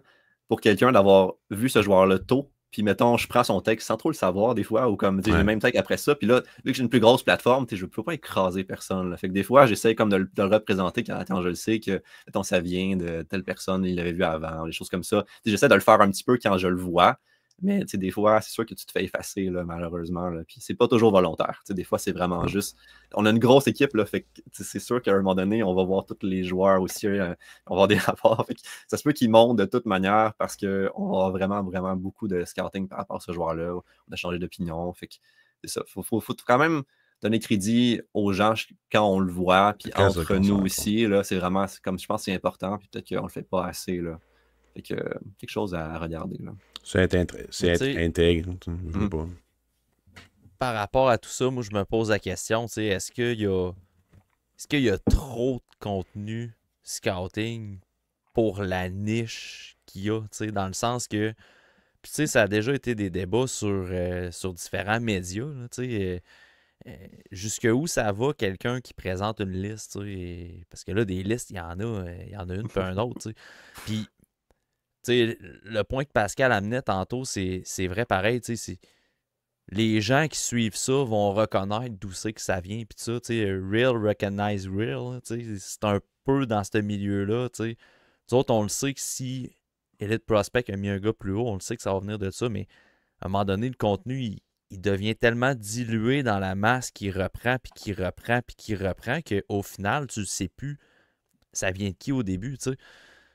pour quelqu'un d'avoir vu ce joueur-là tôt, puis mettons, je prends son texte sans trop le savoir des fois, ou comme, j'ai Ouais. le même texte après ça, puis là, vu que j'ai une plus grosse plateforme, je ne peux pas écraser personne, là. Fait que des fois, j'essaie comme de le représenter quand je le sais que, mettons, ça vient de telle personne, il l'avait vu avant, des choses comme ça. J'essaie de le faire un petit peu quand je le vois, mais des fois, c'est sûr que tu te fais effacer, là, malheureusement, là. Puis c'est pas toujours volontaire. Des fois, c'est vraiment juste. On a une grosse équipe, là, fait que c'est sûr qu'à un moment donné, on va voir tous les joueurs aussi, on va avoir des rapports. Fait que ça se peut qu'ils montent de toute manière parce qu'on va avoir vraiment, vraiment beaucoup de scouting par rapport à ce joueur-là. On a changé d'opinion. Fait que c'est ça. Faut quand même donner crédit aux gens quand on le voit, puis Quand ça entre nous concentre. aussi, là, c'est vraiment, comme je pense que c'est important, puis peut-être qu'on le fait pas assez, là. Fait que quelque chose à regarder, là. C'est être Mais tu sais, intègre. Je veux pas. par rapport à tout ça, moi, je me pose la question, tu sais, est-ce qu'il y a trop de contenu scouting pour la niche qu'il y a, tu sais, dans le sens que, puis tu sais, ça a déjà été des débats sur différents médias, là, tu sais, jusqu'où ça va quelqu'un qui présente une liste, tu sais, parce que là, des listes, il y en a une puis un autre, tu sais. Puis, tu sais, le point que Pascal amenait tantôt, c'est vrai pareil, tu sais, les gens qui suivent ça vont reconnaître d'où c'est que ça vient, puis ça, tu sais, real recognize real, là, tu sais, c'est un peu dans ce milieu-là, tu sais. Nous autres, on le sait que si Elite Prospect a mis un gars plus haut, on le sait que ça va venir de ça, mais à un moment donné, le contenu, il devient tellement dilué dans la masse qu'il reprend, puis qu'il reprend, puis qu'il reprend, qu'au final, tu ne sais plus ça vient de qui au début, tu sais.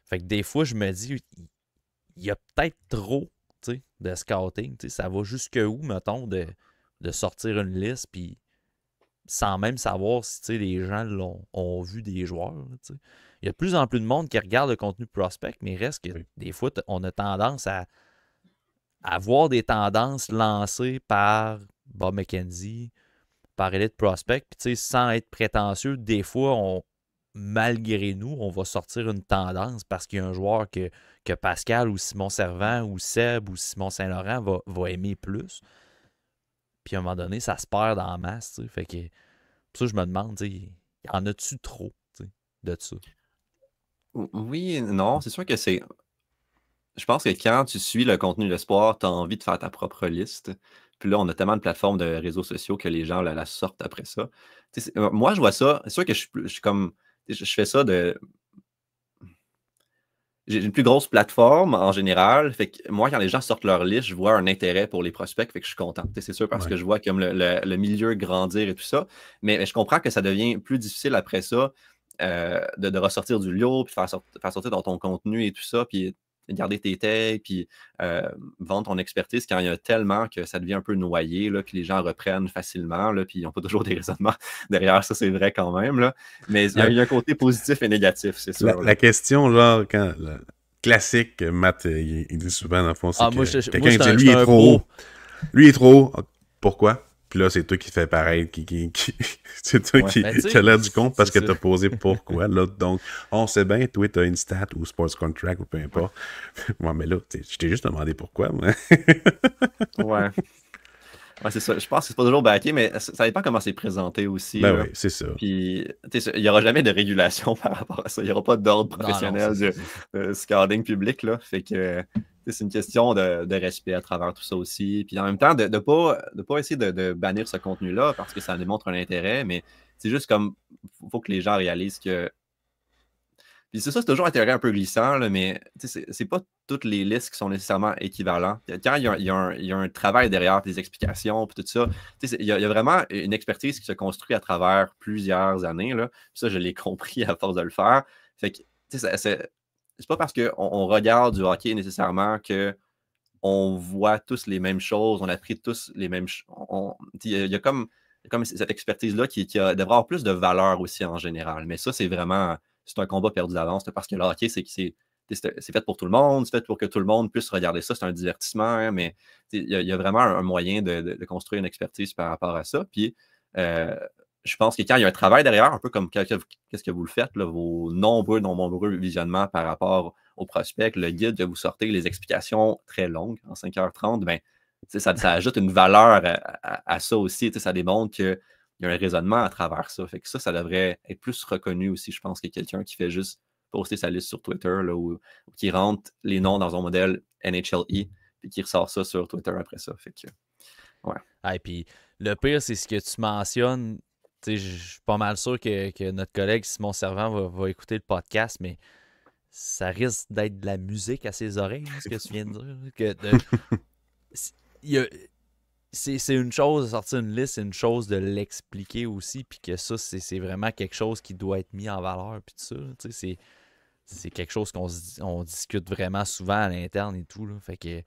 Fait que des fois, je me dis, il y a peut-être trop, tu sais, de scouting, tu sais. Ça va jusque où, mettons, de sortir une liste, puis sans même savoir si, tu sais, les gens ont vu des joueurs, là, tu sais. Il y a de plus en plus de monde qui regarde le contenu prospect, mais il reste que Oui. des fois, on a tendance à voir des tendances lancées par Bob McKenzie, par Elite Prospect, puis tu sais, sans être prétentieux, des fois, malgré nous, on va sortir une tendance parce qu'il y a un joueur que Pascal ou Simon Servant ou Seb ou Simon Saint-Laurent va aimer plus. Puis à un moment donné, ça se perd dans la masse, tu sais. Fait que pour ça, je me demande, tu sais, y en a-tu trop, tu sais, de ça? Oui et non, c'est sûr que c'est. Je pense que quand tu suis le contenu de sport, tu as envie de faire ta propre liste. Puis là, on a tellement de plateformes de réseaux sociaux que les gens la sortent après ça. Moi, je vois ça. C'est sûr que je suis comme. Je fais ça de. J'ai une plus grosse plateforme en général. Fait que moi, quand les gens sortent leur liste, je vois un intérêt pour les prospects. Fait que je suis content. C'est sûr parce Ouais. que je vois comme le milieu grandir et tout ça. Mais je comprends que ça devient plus difficile après ça de ressortir du lot, puis faire sortir dans ton contenu et tout ça, puis garder tes tags, puis vendre ton expertise quand il y a tellement que ça devient un peu noyé, là, puis les gens reprennent facilement, là, puis ils n'ont pas toujours des raisonnements derrière, ça c'est vrai quand même, là. Mais il y a un côté positif et négatif, c'est sûr. La question, là, classique, Matt, il dit souvent, dans le fond, c'est Ah, que moi, quelqu'un j'étais dit, lui, il est un trop pro. haut. Lui, il est trop haut. Pourquoi? Puis là, c'est toi qui fais pareil. C'est toi Ouais. qui Ben, tu sais, as l'air du compte parce que c'est t'as ça. posé pourquoi. Là, donc, on sait bien, toi, t'as une stat ou sports contract ou peu importe. Ouais, mais là, je t'ai juste demandé pourquoi, moi. Ouais. Ouais, c'est ça. Je pense que c'est pas toujours backé, mais ça dépend comment c'est présenté aussi, Ben là. oui, c'est ça. Puis, tu sais, il n'y aura jamais de régulation par rapport à ça. Il n'y aura pas d'ordre Non, non, professionnel c'est de scouting public, là. Fait que, tu sais, c'est une question de respect à travers tout ça aussi. Puis en même temps, de pas essayer de bannir ce contenu-là parce que ça démontre un intérêt, mais c'est juste comme, faut que les gens réalisent que. Puis c'est ça, c'est toujours un intérêt un peu glissant, là, mais tu sais, c'est pas toutes les listes qui sont nécessairement équivalentes. Quand il y a un travail derrière, puis des explications, puis tout ça, tu sais, il y a vraiment une expertise qui se construit à travers plusieurs années. Là. Puis ça, je l'ai compris à force de le faire. Fait que, tu sais, c'est pas parce qu'on regarde du hockey nécessairement que on voit tous les mêmes choses, on a appris tous les mêmes choses. Il y a comme cette expertise-là devrait avoir plus de valeur aussi en général. Mais ça, c'est un combat perdu d'avance parce que le hockey, c'est fait pour tout le monde, c'est fait pour que tout le monde puisse regarder ça, c'est un divertissement, hein, mais il y a vraiment un moyen de construire une expertise par rapport à ça. Puis, je pense que quand il y a un travail derrière, un peu comme qu'est-ce que vous le faites, là, vos nombreux visionnements par rapport au prospect, le guide que vous sortez, les explications très longues, en 5h30, ben, ça ajoute une valeur à ça aussi. Ça démontre qu'il y a un raisonnement à travers ça. Fait que ça devrait être plus reconnu aussi, je pense, que quelqu'un qui fait juste poster sa liste sur Twitter là, ou qui rentre les noms dans un modèle NHLE puis qui ressort ça sur Twitter après ça. Fait que, ouais. Ah, et puis le pire, c'est ce que tu mentionnes. Je suis pas mal sûr que notre collègue Simon Servant va écouter le podcast, mais ça risque d'être de la musique à ses oreilles, ce que tu viens de dire. C'est une chose de sortir une liste, c'est une chose de l'expliquer aussi, puis que ça, c'est vraiment quelque chose qui doit être mis en valeur, puis tout ça. C'est quelque chose on discute vraiment souvent à l'interne et tout. Là. Fait que,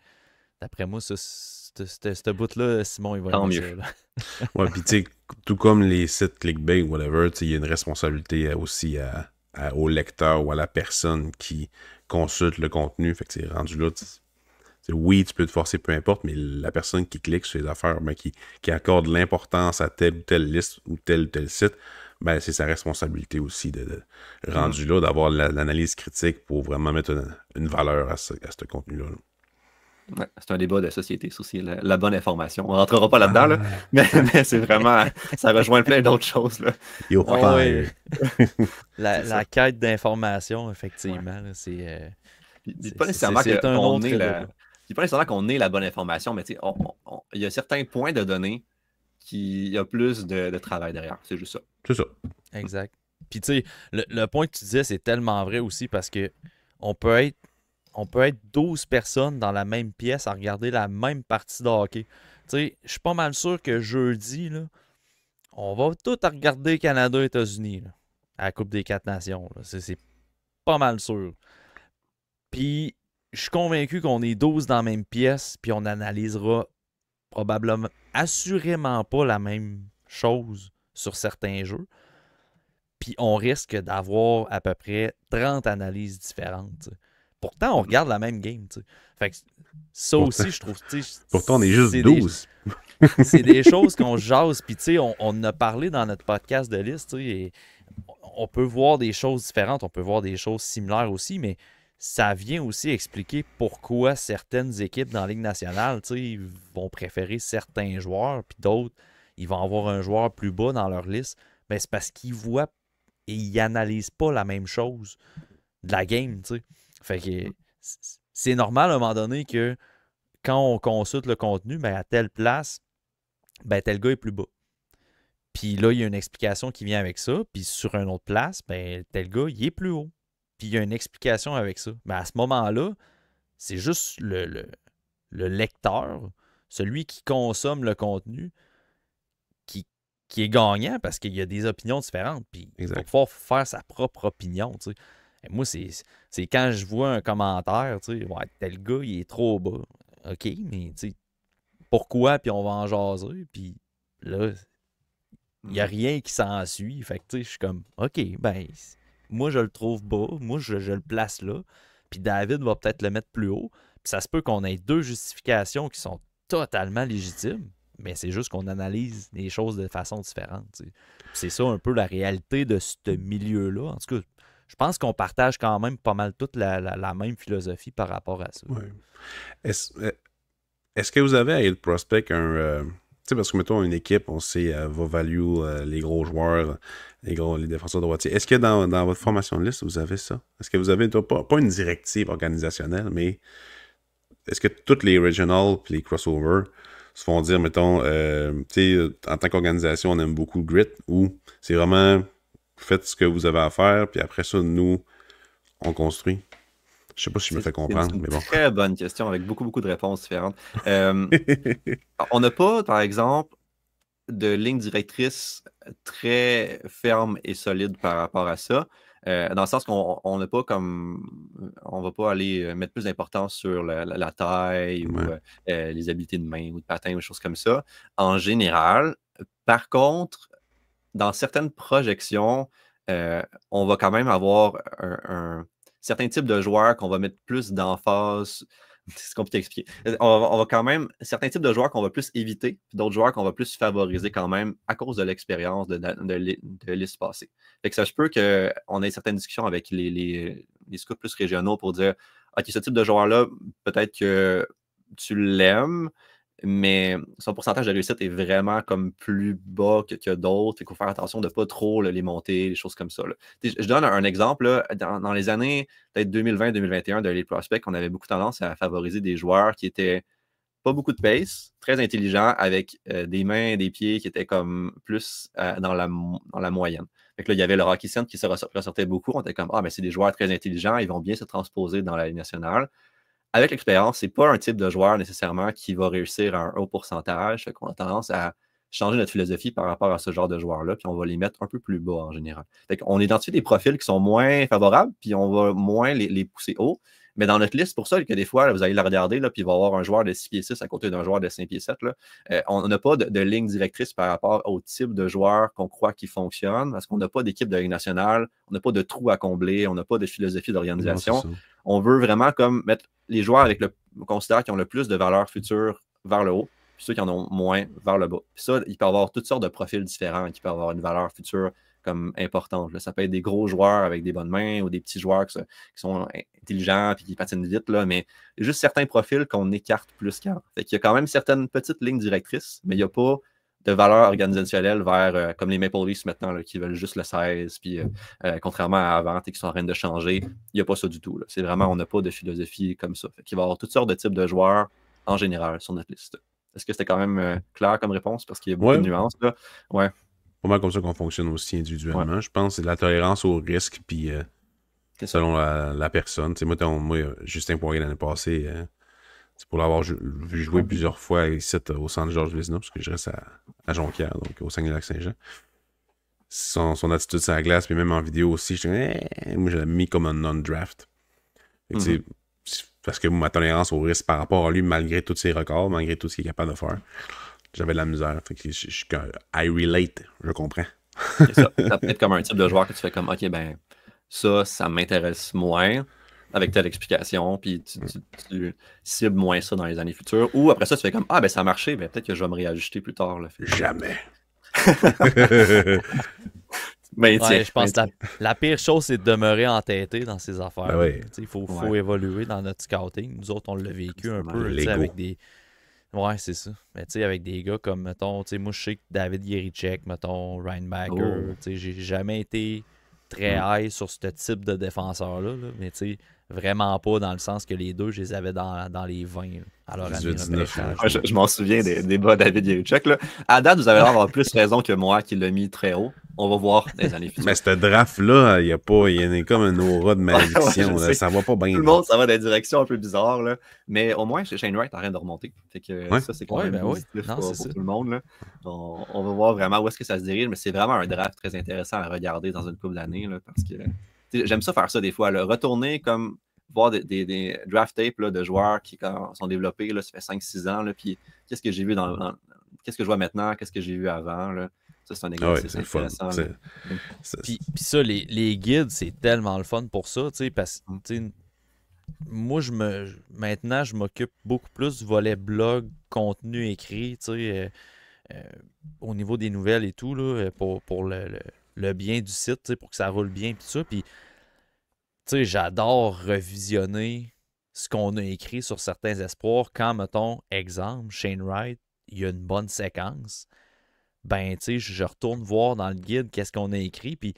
d'après moi, ce bout-là, Simon, il va Tant aimer mieux. ça. Là. Ouais, puis tu sais, tout comme les sites clickbait ou whatever, il y a une responsabilité aussi au lecteur ou à la personne qui consulte le contenu. Fait que c'est rendu là, oui, tu peux te forcer, peu importe, mais la personne qui clique sur les affaires, ben, qui accorde l'importance à telle ou telle liste ou tel site, ben, c'est sa responsabilité aussi rendu là, d'avoir l'analyse critique pour vraiment mettre une valeur à ce contenu-là. Là. Ouais, c'est un débat de société, ça aussi, la bonne information. On ne rentrera pas là-dedans, là, mais c'est vraiment, ça rejoint plein d'autres choses. Là. Ouais. La quête d'information, effectivement, là, c'est pas nécessairement qu'on ait la bonne information, mais il y a certains points de données qui y a plus de travail derrière. C'est juste ça. C'est ça. Exact. Puis tu sais, le point que tu disais, c'est tellement vrai aussi parce que on peut être 12 personnes dans la même pièce à regarder la même partie de hockey. Tu sais, je suis pas mal sûr que jeudi, là, on va tout regarder Canada-États-Unis à la Coupe des 4 Nations. C'est pas mal sûr. Puis, je suis convaincu qu'on est 12 dans la même pièce, puis on analysera probablement, assurément pas la même chose sur certains jeux. Puis, on risque d'avoir à peu près 30 analyses différentes. T'sais. Pourtant, on regarde la même game. T'sais. Fait que ça aussi, je trouve. Pourtant, on est juste 12. C'est des choses qu'on jase. Puis, tu sais, on en a parlé dans notre podcast de liste. Et on peut voir des choses différentes. On peut voir des choses similaires aussi. Mais ça vient aussi expliquer pourquoi certaines équipes dans la Ligue nationale vont préférer certains joueurs. Puis d'autres, ils vont avoir un joueur plus bas dans leur liste. Ben, c'est parce qu'ils voient et ils n'analysent pas la même chose de la game. T'sais. Fait que c'est normal à un moment donné que quand on consulte le contenu, ben à telle place, ben tel gars est plus bas. Puis là, il y a une explication qui vient avec ça. Puis sur une autre place, ben tel gars, il est plus haut. Puis il y a une explication avec ça. Mais à ce moment-là, c'est juste le lecteur, celui qui consomme le contenu, qui est gagnant parce qu'il y a des opinions différentes. Puis il va pouvoir faire sa propre opinion. T'sais. Et moi, c'est quand je vois un commentaire, ouais, tel gars, il est trop bas. OK, mais pourquoi? Puis on va en jaser. Puis là, il n'y a rien qui s'ensuit. Fait que je suis comme, OK, ben, moi, je le trouve bas. Moi, je le place là. Puis David va peut-être le mettre plus haut. Puis ça se peut qu'on ait deux justifications qui sont totalement légitimes. Mais c'est juste qu'on analyse les choses de façon différente. T'sais. C'est ça un peu la réalité de ce milieu-là. En tout cas, je pense qu'on partage quand même pas mal toute la même philosophie par rapport à ça. Ouais. Est-ce que vous avez à Elite Prospect un... tu sais, parce que, mettons, une équipe, on sait, va value les gros joueurs, les défenseurs droitiers. Est-ce que dans votre formation de liste, vous avez ça? Est-ce que vous avez, pas une directive organisationnelle, mais est-ce que toutes les regionals et les crossovers se font dire, mettons, tu sais, en tant qu'organisation, on aime beaucoup le grit, ou c'est vraiment, faites ce que vous avez à faire, puis après ça, nous, on construit? Je sais pas si je me fais comprendre, mais bon. C'est une très bonne question avec beaucoup de réponses différentes. On n'a pas, par exemple, de ligne directrice très ferme et solide par rapport à ça. Dans le sens qu'on n'a pas comme... On va pas aller mettre plus d'importance sur la taille ou les habiletés de main ou de patin ou des choses comme ça. En général, par contre, dans certaines projections, on va quand même avoir un certain type de joueurs qu'on va mettre plus d'emphase. C'est compliqué à expliquer. On va quand même, certains types de joueurs qu'on va plus éviter, puis d'autres joueurs qu'on va plus favoriser quand même à cause de l'expérience de liste passée. Fait que ça se peut qu'on ait certaines discussions avec les scouts plus régionaux pour dire OK, ce type de joueur-là, peut-être que tu l'aimes, mais son pourcentage de réussite est vraiment comme plus bas que d'autres. Il faut faire attention de ne pas trop les monter, les choses comme ça. Là. Je donne un exemple. Là, dans les années peut-être 2020-2021 de Elite Prospect, on avait beaucoup tendance à favoriser des joueurs qui étaient pas beaucoup de pace, très intelligents, avec des mains, des pieds qui étaient comme plus dans la moyenne. Fait que là, il y avait le Hockey Sense qui se ressortait beaucoup. On était comme, mais c'est des joueurs très intelligents, ils vont bien se transposer dans la Ligue nationale. Avec l'expérience, c'est pas un type de joueur nécessairement qui va réussir à un haut pourcentage. Fait qu'on a tendance à changer notre philosophie par rapport à ce genre de joueurs-là, puis on va les mettre un peu plus bas en général. Fait qu'on identifie des profils qui sont moins favorables, puis on va moins les pousser haut. Mais dans notre liste, c'est pour ça que des fois, là, vous allez la regarder, là, puis il va y avoir un joueur de 6 pieds 6 à côté d'un joueur de 5 pieds 7. Là. On n'a pas de ligne directrice par rapport au type de joueur qu'on croit qui fonctionne, parce qu'on n'a pas d'équipe de Ligue nationale, on n'a pas de trou à combler, on n'a pas de philosophie d'organisation. On veut vraiment comme mettre les joueurs qu'on considère qui ont le plus de valeur future vers le haut, puis ceux qui en ont moins vers le bas. Puis ça, il peut y avoir toutes sortes de profils différents qui peuvent avoir une valeur future comme importante. Là. Ça peut être des gros joueurs avec des bonnes mains ou des petits joueurs qui sont intelligents et qui patinent vite, là, mais il y a juste certains profils qu'on écarte plus qu'un. Fait qu'il y a quand même certaines petites lignes directrices, mais il n'y a pas de valeur organisationnelle vers, comme les Maple Leafs maintenant, là, qui veulent juste le 16, puis contrairement à avant, et qui sont en train de changer, il n'y a pas ça du tout. Là. C'est vraiment, on n'a pas de philosophie comme ça. Fait qu'il va y avoir toutes sortes de types de joueurs en général sur notre liste. Est-ce que c'était quand même clair comme réponse? Parce qu'il y a beaucoup de nuances. Là. Ouais. Pas mal comme ça qu'on fonctionne aussi individuellement. Ouais. Je pense que c'est de la tolérance au risque, puis selon la personne. Moi, Justin Poirier l'année passée, c'est pour l'avoir vu jouer plusieurs fois ici au centre Georges Vézina, parce que je reste à Jonquière, donc au Saguenay-Lac-Saint-Jean. Son attitude sur la glace, puis même en vidéo aussi, moi je l'ai mis comme un non-draft. Parce que ma tolérance au risque par rapport à lui, malgré tous ses records, malgré tout ce qu'il est capable de faire, j'avais de la misère. Fait que I relate, je comprends. Ça peut être comme un type de joueur que tu fais comme, OK, ben ça m'intéresse moins avec telle explication, puis tu cibles moins ça dans les années futures. Ou après ça, tu fais comme, ben ça a marché, ben peut-être que je vais me réajuster plus tard. Là. Jamais. Je pense que la pire chose, c'est de demeurer entêté dans ces affaires. Ben oui. Il faut évoluer dans notre scouting. Nous autres, on l'a vécu un peu avec des... Ouais, c'est ça. Mais tu sais, avec des gars comme, mettons, moi je sais que David Jiricek, mettons, Ryan Backer, j'ai jamais été très high sur ce type de défenseur-là, là, mais tu sais, vraiment pas dans le sens que les deux, je les avais dans les 20 là, à leur année. Je m'en souviens des bas David Jiricek. À date, vous allez avoir plus raison que moi qui l'a mis très haut. On va voir dans les années futures. Mais ce draft-là, il y a comme un aura de malédiction. Ça va pas bien. Tout le monde, ça va dans des directions un peu bizarres. Là. Mais au moins, Shane Wright arrête de remonter. Fait que ça, c'est quand même positif pour tout le monde. Là. On va voir vraiment où est-ce que ça se dirige. Mais c'est vraiment un draft très intéressant à regarder dans une couple d'années. Parce que j'aime ça faire ça des fois. Là. Retourner comme voir des draft tapes là, de joueurs qui sont développés, là, ça fait 5-6 ans. Là, puis qu'est-ce que j'ai vu qu'est-ce que je vois maintenant, qu'est-ce que j'ai vu avant. Là. Ça, c'est un exercice intéressant. Puis ça, les guides, c'est tellement le fun pour ça, parce que moi, maintenant, je m'occupe beaucoup plus du volet blog, contenu écrit, au niveau des nouvelles et tout, là, pour le bien du site, pour que ça roule bien, puis ça. Puis, j'adore revisionner ce qu'on a écrit sur certains espoirs. Quand, mettons, exemple, Shane Wright, il y a une bonne séquence, ben, je retourne voir dans le guide qu'est-ce qu'on a écrit. Puis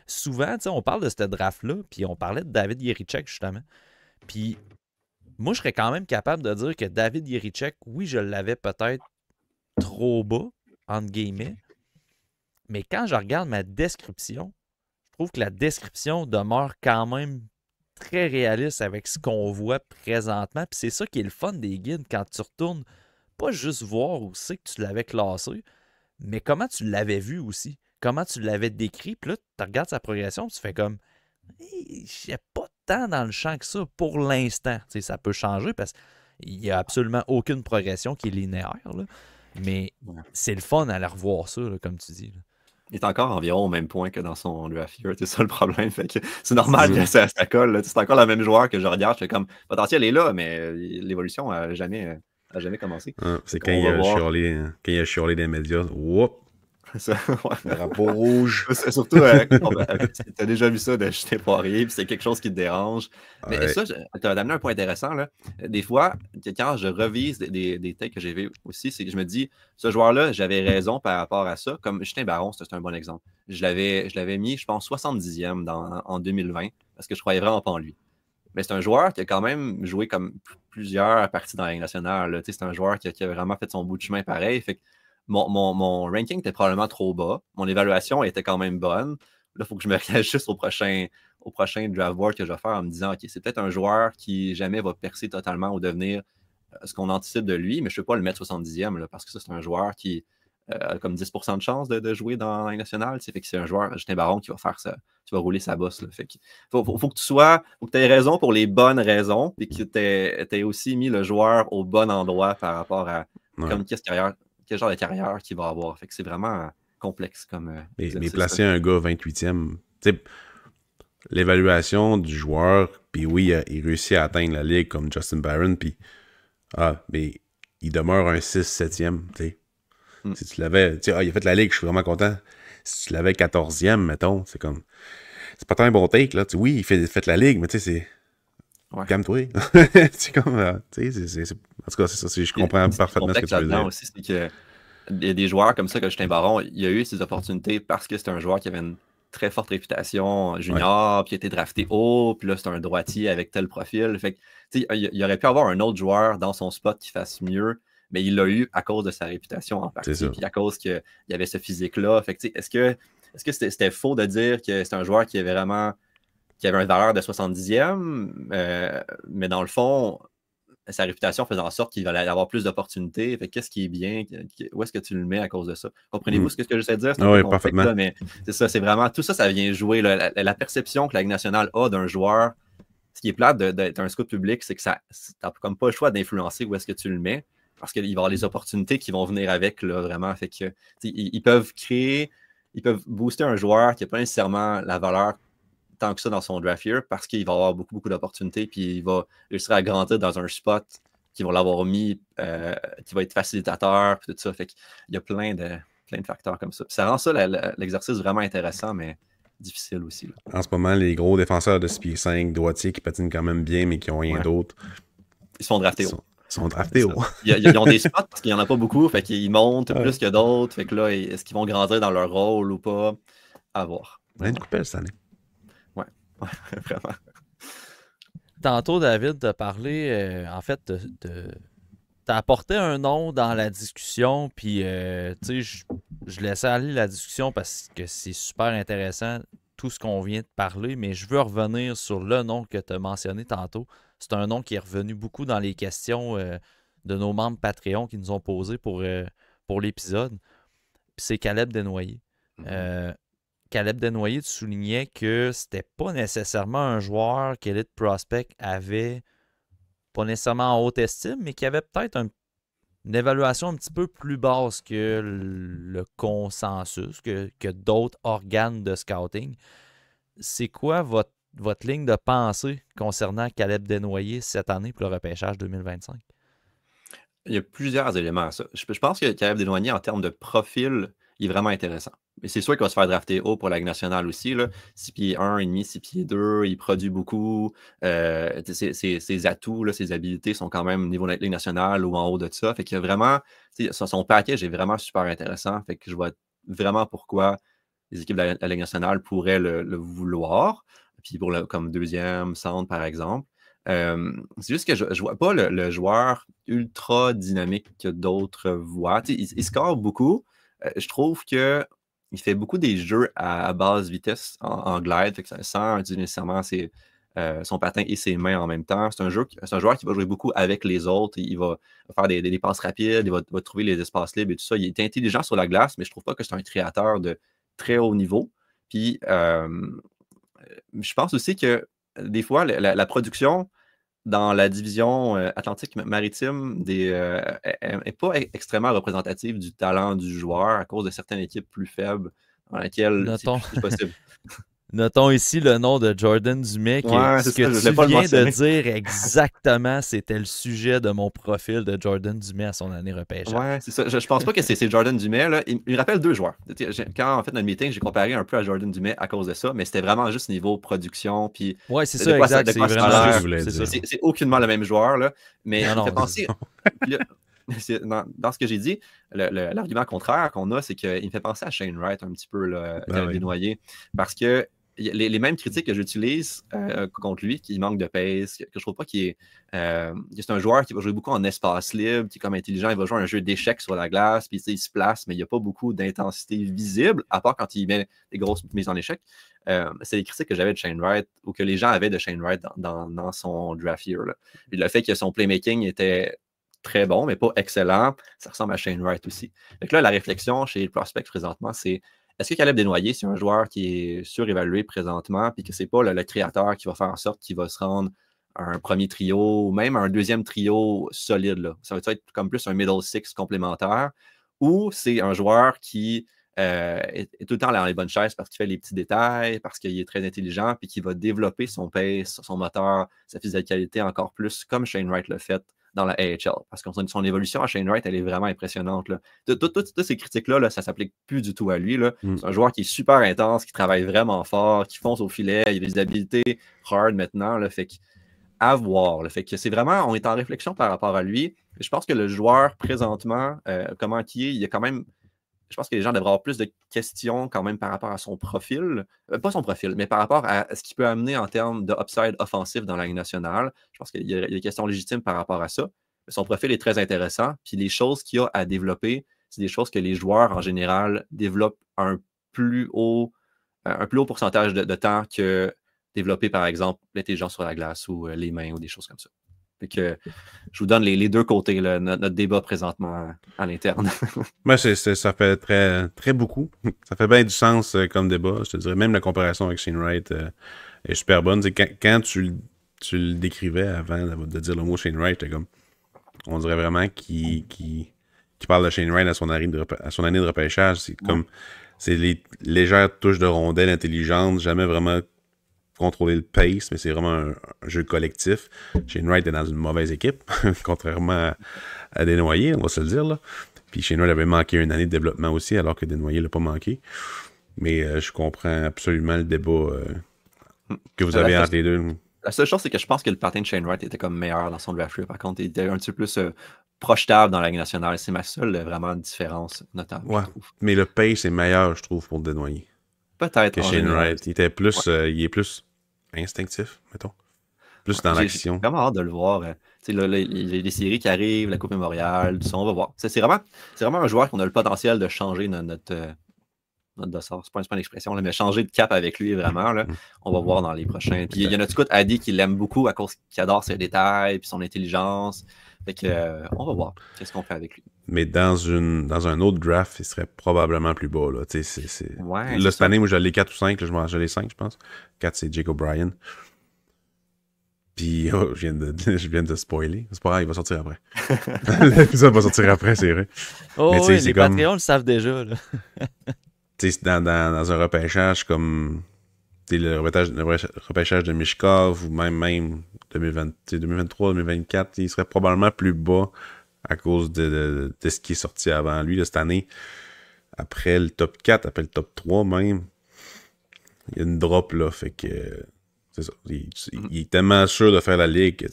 souvent, on parle de ce draft-là, puis on parlait de David Jiricek, justement. Puis moi, je serais quand même capable de dire que David Jiricek, oui, je l'avais peut-être trop bas, entre guillemets, mais quand je regarde ma description, je trouve que la description demeure quand même très réaliste avec ce qu'on voit présentement. Puis c'est ça qui est le fun des guides, quand tu retournes, pas juste voir où c'est que tu l'avais classé, mais comment tu l'avais vu aussi, comment tu l'avais décrit. Puis là, tu regardes sa progression, tu fais comme, il n'y a pas tant dans le champ que ça pour l'instant. Ça peut changer parce qu'il n'y a absolument aucune progression qui est linéaire, là. Mais c'est le fun à aller revoir ça, là, comme tu dis. Là. Il est encore environ au même point que dans son draft year, c'est ça le problème. Fait que c'est normal que ça colle. C'est encore le même joueur que je regarde. Je fais comme, potentiel est là, mais l'évolution n'a jamais commencé. C'est quand il a chialé des médias. Whoop! Ça, ouais. Le drapeau rouge. Surtout, tu as déjà vu ça de Justin Poirier, puis c'est quelque chose qui te dérange. Mais Ouais. ça, tu as amené un point intéressant. Là. Des fois, quand je revise des takes que j'ai vus aussi, c'est que je me dis, ce joueur-là, j'avais raison par rapport à ça. Comme Justin Barron, c'est un bon exemple. Je l'avais mis, je pense, 70e en 2020, parce que je croyais vraiment pas en lui. Mais c'est un joueur qui a quand même joué comme plusieurs parties dans la Ligue nationale. C'est un joueur qui a vraiment fait son bout de chemin pareil. Fait que mon ranking était probablement trop bas. Mon évaluation était quand même bonne. Là, il faut que je me réajuste au prochain draft board que je vais faire en me disant, OK, c'est peut-être un joueur qui jamais va percer totalement ou devenir ce qu'on anticipe de lui, mais je ne peux pas le mettre 70e là, parce que ça, c'est un joueur qui a comme 10% de chance de jouer dans la Ligue nationale. Fait que c'est un joueur, Justin Barron, qui va faire ça, qui va rouler sa bosse. Là. Fait que faut que tu aies raison pour les bonnes raisons, et que tu aies aussi mis le joueur au bon endroit par rapport à comme quel genre de carrière qu'il va avoir. Fait que c'est vraiment complexe comme mais placer un gars 28e, l'évaluation du joueur, puis oui, il réussit à atteindre la ligue comme Justin Barron, puis mais il demeure un 6-7e, tu sais. Si tu l'avais, il a fait la ligue, je suis vraiment content. Si tu l'avais 14e, mettons, c'est comme, c'est pas tant un bon take, là. Oui, il fait la ligue, mais tu sais, c'est... Ouais. Calme-toi. C'est comme, tu sais, en tout cas, c'est ça, je comprends parfaitement ce que tu veux dire. Aussi, c'est que des joueurs comme ça, que Justin Barron, il a eu ses opportunités parce que c'est un joueur qui avait une très forte réputation junior, puis qui a été drafté haut, puis là, c'est un droitier avec tel profil. Fait que, il aurait pu avoir un autre joueur dans son spot qui fasse mieux, mais il l'a eu à cause de sa réputation en partie, puis à cause qu'il y avait ce physique-là. Fait que, est-ce que c'était faux de dire que c'est un joueur qui avait une valeur de 70e, mais dans le fond, sa réputation faisait en sorte qu'il allait avoir plus d'opportunités. Fait qu'est-ce qui est bien? Où est-ce que tu le mets à cause de ça? Comprenez-vous ce que j'essaie de dire? C'est un peu complexe, là, mais c'est ça, c'est vraiment... Tout ça, ça vient jouer. Là, la perception que la Ligue nationale a d'un joueur, ce qui est plate d'être un scout public, c'est que tu n'as comme pas le choix d'influencer où est-ce que tu le mets, parce qu'il va y avoir les opportunités qui vont venir avec, là, vraiment. Fait que, ils peuvent booster un joueur qui n'a pas nécessairement la valeur tant que ça dans son draft year parce qu'il va avoir beaucoup, beaucoup d'opportunités, puis il va réussir à grandir dans un spot qui va l'avoir mis, qui va être facilitateur, puis tout ça. Fait qu'il y a plein de facteurs comme ça. Puis ça rend ça l'exercice vraiment intéressant, mais difficile aussi. Là. En ce moment, les gros défenseurs de 6 pieds 5, droitiers qui patinent quand même bien, mais qui n'ont rien d'autre. Ils se font drafter haut. Ils sont draftés haut. Ils ont des spots parce qu'il n'y en a pas beaucoup, fait qu'ils montent plus que d'autres. Fait que là, est-ce qu'ils vont grandir dans leur rôle ou pas? À voir. Il y a une coupelle cette année. Ouais, vraiment. Tantôt, David, t'as parlé, en fait, t'as apporté un nom dans la discussion, puis, tu sais, je laissais aller la discussion parce que c'est super intéressant, tout ce qu'on vient de parler, mais je veux revenir sur le nom que tu as mentionné tantôt. C'est un nom qui est revenu beaucoup dans les questions de nos membres Patreon qui nous ont posées pour l'épisode. Puis c'est Caleb Desnoyers. Caleb Desnoyers, tu soulignais que c'était pas nécessairement un joueur qu'Elite Prospect avait pas nécessairement en haute estime, mais qui avait peut-être une évaluation un petit peu plus basse que le consensus, que d'autres organes de scouting. C'est quoi votre ligne de pensée concernant Caleb Desnoyers cette année pour le repêchage 2025? Il y a plusieurs éléments à ça. Je pense que Caleb Desnoyers, en termes de profil, il est vraiment intéressant. Mais c'est sûr qu'il va se faire drafter haut pour la Ligue nationale aussi. Là. 6 pieds 1,5, 6 pieds 2, il produit beaucoup. Ses atouts, là, ses habilités sont quand même au niveau de la Ligue nationale ou en haut de ça. Fait qu'il y a vraiment... Son package est vraiment super intéressant. Fait que je vois vraiment pourquoi les équipes de la Ligue nationale pourraient le vouloir. Puis comme deuxième centre, par exemple. C'est juste que je ne vois pas le joueur ultra dynamique que d'autres voient. Il score beaucoup. Je trouve qu'il fait beaucoup des jeux à basse vitesse en glide, fait que ça sans utiliser nécessairement son patin et ses mains en même temps. C'est un joueur qui va jouer beaucoup avec les autres. Il va faire des passes rapides, il va trouver les espaces libres et tout ça. Il est intelligent sur la glace, mais je ne trouve pas que c'est un créateur de très haut niveau. Puis, je pense aussi que des fois, la production dans la division Atlantique-Maritime n'est pas extrêmement représentative du talent du joueur à cause de certaines équipes plus faibles dans lesquelles c'est plus possible. Notons ici le nom de Jordan Dumais, Ouais, ce c'est que ça, je voulais pas tu le viens de mentionner. dire exactement, c'était le sujet de mon profil de Jordan Dumais à son année repêchage. Ouais, c'est ça. Je pense pas que c'est Jordan Dumais. Là. Il me rappelle 2 joueurs. Quand on fait notre meeting, j'ai comparé un peu à Jordan Dumais à cause de ça, mais c'était vraiment juste niveau production. Puis Ouais, c'est de ça, quoi ça, exact. de C'est quoi ça a vraiment C'est ce que je l'air. voulais c'est ça. dire. C'est aucunement le même joueur, là, mais Non, il me fait non, penser. Puis là, dans ce que j'ai dit, l'argument contraire qu'on a, c'est qu'il me fait penser à Shane Wright un petit peu, là, Ben oui. Desnoyers, parce que les mêmes critiques que j'utilise contre lui, qu'il manque de pace, que je trouve pas qu'il est. C'est un joueur qui va jouer beaucoup en espace libre, qui est comme intelligent, il va jouer un jeu d'échecs sur la glace, puis il se place, mais il n'y a pas beaucoup d'intensité visible, à part quand il met des grosses mises en échec. C'est les critiques que j'avais de Shane Wright, ou que les gens avaient de Shane Wright dans son draft year. Là. Puis le fait que son playmaking était très bon, mais pas excellent, ça ressemble à Shane Wright aussi. Donc là, la réflexion chez les prospects présentement, c'est est-ce que Caleb Desnoyers, c'est un joueur qui est surévalué présentement, puis que c'est pas le créateur qui va faire en sorte qu'il va se rendre à un premier trio, ou même à un deuxième trio solide, là. Ça va être comme plus un middle six complémentaire, ou c'est un joueur qui est tout le temps dans les bonnes chaises parce qu'il fait les petits détails, parce qu'il est très intelligent, puis qui va développer son pace, son moteur, sa physicalité encore plus, comme Shane Wright l'a fait dans la AHL. Parce que son évolution à Shane Wright, elle est vraiment impressionnante. Là. Toutes ces critiques-là, ça ne s'applique plus du tout à lui. Là. C'est un joueur qui est super intense, qui travaille vraiment fort, qui fonce au filet, il a des habiletés hard maintenant. Là, fait à voir. Là, fait que c'est vraiment, on est en réflexion par rapport à lui. Je pense que le joueur, présentement, comment il est, il y a quand même. Je pense que les gens devraient avoir plus de questions quand même par rapport à son profil. Pas son profil, mais par rapport à ce qu'il peut amener en termes de upside offensif dans la Ligue nationale. Je pense qu'il y a des questions légitimes par rapport à ça. Mais son profil est très intéressant. Puis les choses qu'il a à développer, c'est des choses que les joueurs en général développent un plus haut pourcentage de temps que développer, par exemple, l'intelligence sur la glace ou les mains ou des choses comme ça. Fait que je vous donne les deux côtés, là, notre débat présentement à l'interne. Moi, ça fait très, très beaucoup. Ça fait bien du sens comme débat. Je te dirais, même la comparaison avec Shane Wright est super bonne. Quand tu le décrivais avant de dire le mot Shane Wright, comme, on dirait vraiment qu'il parle de Shane Wright à son année de repêchage. C'est comme, c'est les légères touches de rondelles intelligentes, jamais vraiment contrôler le pace, mais c'est vraiment un jeu collectif. Shane Wright est dans une mauvaise équipe, contrairement à Desnoyers, on va se le dire, là. Puis Shane Wright avait manqué une année de développement aussi, alors que Desnoyers l'a pas manqué. Mais je comprends absolument le débat que vous avez entre les deux. La seule chose, c'est que je pense que le patin de Shane Wright était comme meilleur dans son draft. Par contre, il était un petit peu plus projetable dans la Ligue nationale. C'est ma seule vraiment différence notable, Ouais, je trouve. mais le pace est meilleur, je trouve, pour Desnoyers. Peut-être. Que Shane Wright. Il est plus instinctif, mettons. Plus dans l'action. J'ai vraiment hâte de le voir. Il y a des séries qui arrivent, la Coupe Mémoriale, tout ça, on va voir. C'est vraiment un joueur qu'on a le potentiel de changer notre dossard. C'est pas une expression, là, mais changer de cap avec lui, vraiment. Là, on va voir dans les prochains. Puis il y a notre scout Adi qui l'aime beaucoup à cause qu'il adore ses détails puis son intelligence. Fait que, on va voir qu'est-ce qu'on fait avec lui. Mais dans un autre draft, il serait probablement plus bas. Là, Ouais, là cette année, moi, j'allais 4 ou 5. Là, j'allais 5, je pense. 4, c'est Jake O'Brien. Puis, je viens de spoiler. C'est pas grave, il va sortir après. L'épisode va sortir après, c'est vrai. Oh, mais oui, les comme... Patreons le savent déjà. Là. Dans un repêchage comme le repêchage de Mishkov ou même 2023-2024, il serait probablement plus bas à cause de ce qui est sorti avant lui. Là, cette année, après le top 4, après le top 3 même, il y a une drop là, fait que c'est ça. Il est tellement sûr de faire la ligue que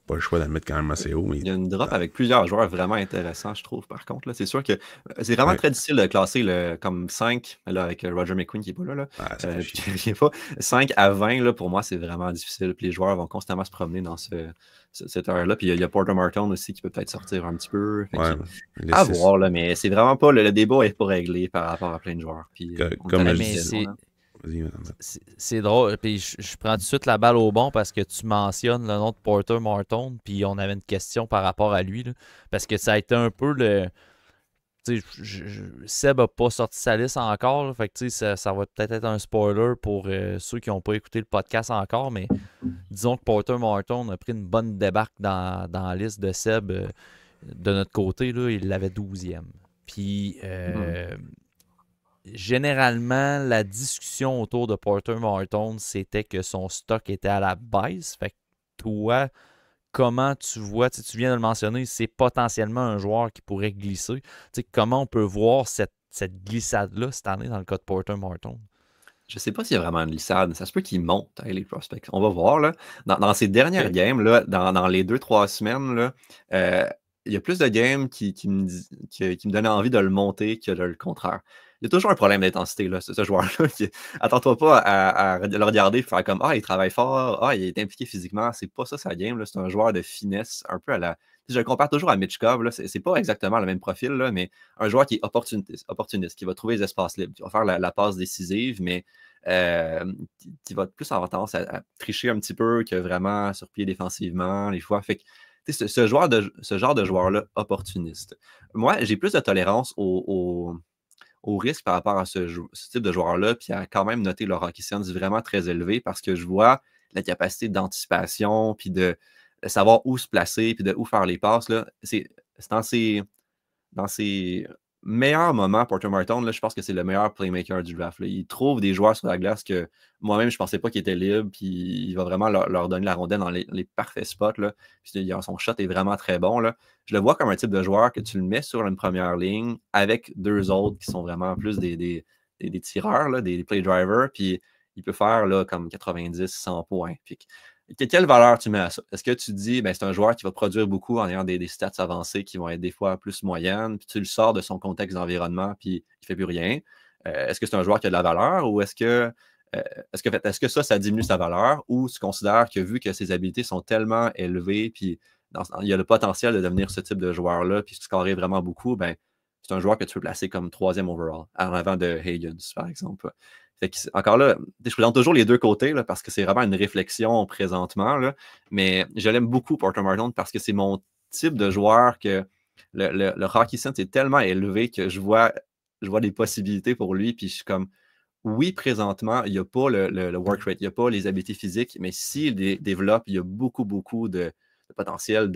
pas le choix de le mettre quand même assez haut. Mais... Il y a une drop avec plusieurs joueurs vraiment intéressants, je trouve, par contre. Là. C'est sûr que c'est vraiment très difficile de classer comme 5, là, avec Roger McQueen qui n'est pas là. Pas. 5 à 20, là, pour moi, c'est vraiment difficile. Puis les joueurs vont constamment se promener dans cette heure-là. Puis il y a Porter Martin aussi qui peut peut-être sortir un petit peu. À voir, là, mais c'est vraiment pas... Le débat n'est pas réglé par rapport à plein de joueurs. Puis, comme je dis... C'est drôle, puis je prends tout de suite la balle au bon parce que tu mentionnes le nom de Porter Martin, puis on avait une question par rapport à lui, là, parce que ça a été un peu le... Seb n'a pas sorti sa liste encore, là, fait que ça va peut-être être un spoiler pour ceux qui n'ont pas écouté le podcast encore, mais disons que Porter Martin a pris une bonne débarque dans la liste de Seb de notre côté, là, il l'avait 12e. Puis... généralement, la discussion autour de Porter Martone, c'était que son stock était à la baisse. Fait que toi, comment tu vois, tu viens de le mentionner, c'est potentiellement un joueur qui pourrait glisser. Comment on peut voir cette glissade-là cette année dans le cas de Porter Martone? Je sais pas s'il y a vraiment une glissade. Ça se peut qu'il monte, hein, les prospects. On va voir. Là. Dans ces dernières games, là, dans les 2-3 semaines, là, il y a plus de games qui me donnaient envie de le monter que le contraire. Il y a toujours un problème d'intensité, là, ce joueur-là. Attends-toi pas à le regarder et faire comme il travaille fort, il est impliqué physiquement. C'est pas ça sa game. C'est un joueur de finesse, un peu à la. Je le compare toujours à Mitchkov. C'est pas exactement le même profil, là, mais un joueur qui est opportuniste, qui va trouver les espaces libres, qui va faire la passe décisive, mais qui va plus avoir tendance à tricher un petit peu que vraiment sur pied défensivement, les fois. Fait que ce genre de joueur-là, opportuniste. Moi, j'ai plus de tolérance au risque par rapport à ce type de joueur-là, puis à quand même noter leur hockey sense vraiment très élevé parce que je vois la capacité d'anticipation, puis de savoir où se placer, puis de où faire les passes. Là. C'est dans ses meilleurs moments, Porter Martone, là, je pense que c'est le meilleur playmaker du draft. Là. Il trouve des joueurs sur la glace que moi-même, je ne pensais pas qu'ils étaient libres, puis il va vraiment leur donner la rondelle dans les parfaits spots. Là. Puis, son shot est vraiment très bon. Là. Je le vois comme un type de joueur que tu le mets sur une première ligne avec deux autres qui sont vraiment plus des tireurs, là, des play drivers, puis il peut faire là, comme 90-100 points. Puis, quelle valeur tu mets à ça? Est-ce que tu dis, c'est un joueur qui va produire beaucoup en ayant des stats avancées qui vont être des fois plus moyennes, puis tu le sors de son contexte d'environnement, puis il ne fait plus rien? Est-ce que c'est un joueur qui a de la valeur ou est-ce que ça diminue sa valeur ou tu considères que vu que ses habiletés sont tellement élevées, puis il y a le potentiel de devenir ce type de joueur-là, puis scorer vraiment beaucoup, c'est un joueur que tu peux placer comme 3e overall, en avant de Higgins, par exemple. Fait que, encore là, je présente toujours les deux côtés là, parce que c'est vraiment une réflexion présentement. Là, mais je l'aime beaucoup, Porter Martone, parce que c'est mon type de joueur que le hockey sense est tellement élevé que je vois des possibilités pour lui. Puis je suis comme, oui, présentement, il n'y a pas le work rate, il n'y a pas les habiletés physiques, mais s'il développe, il y a beaucoup, beaucoup de potentiel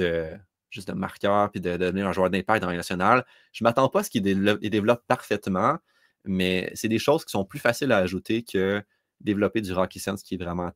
juste de marqueur puis de devenir un joueur d'impact dans les nationales. Je ne m'attends pas à ce qu'il développe parfaitement, mais c'est des choses qui sont plus faciles à ajouter que développer du hockey sense qui est vraiment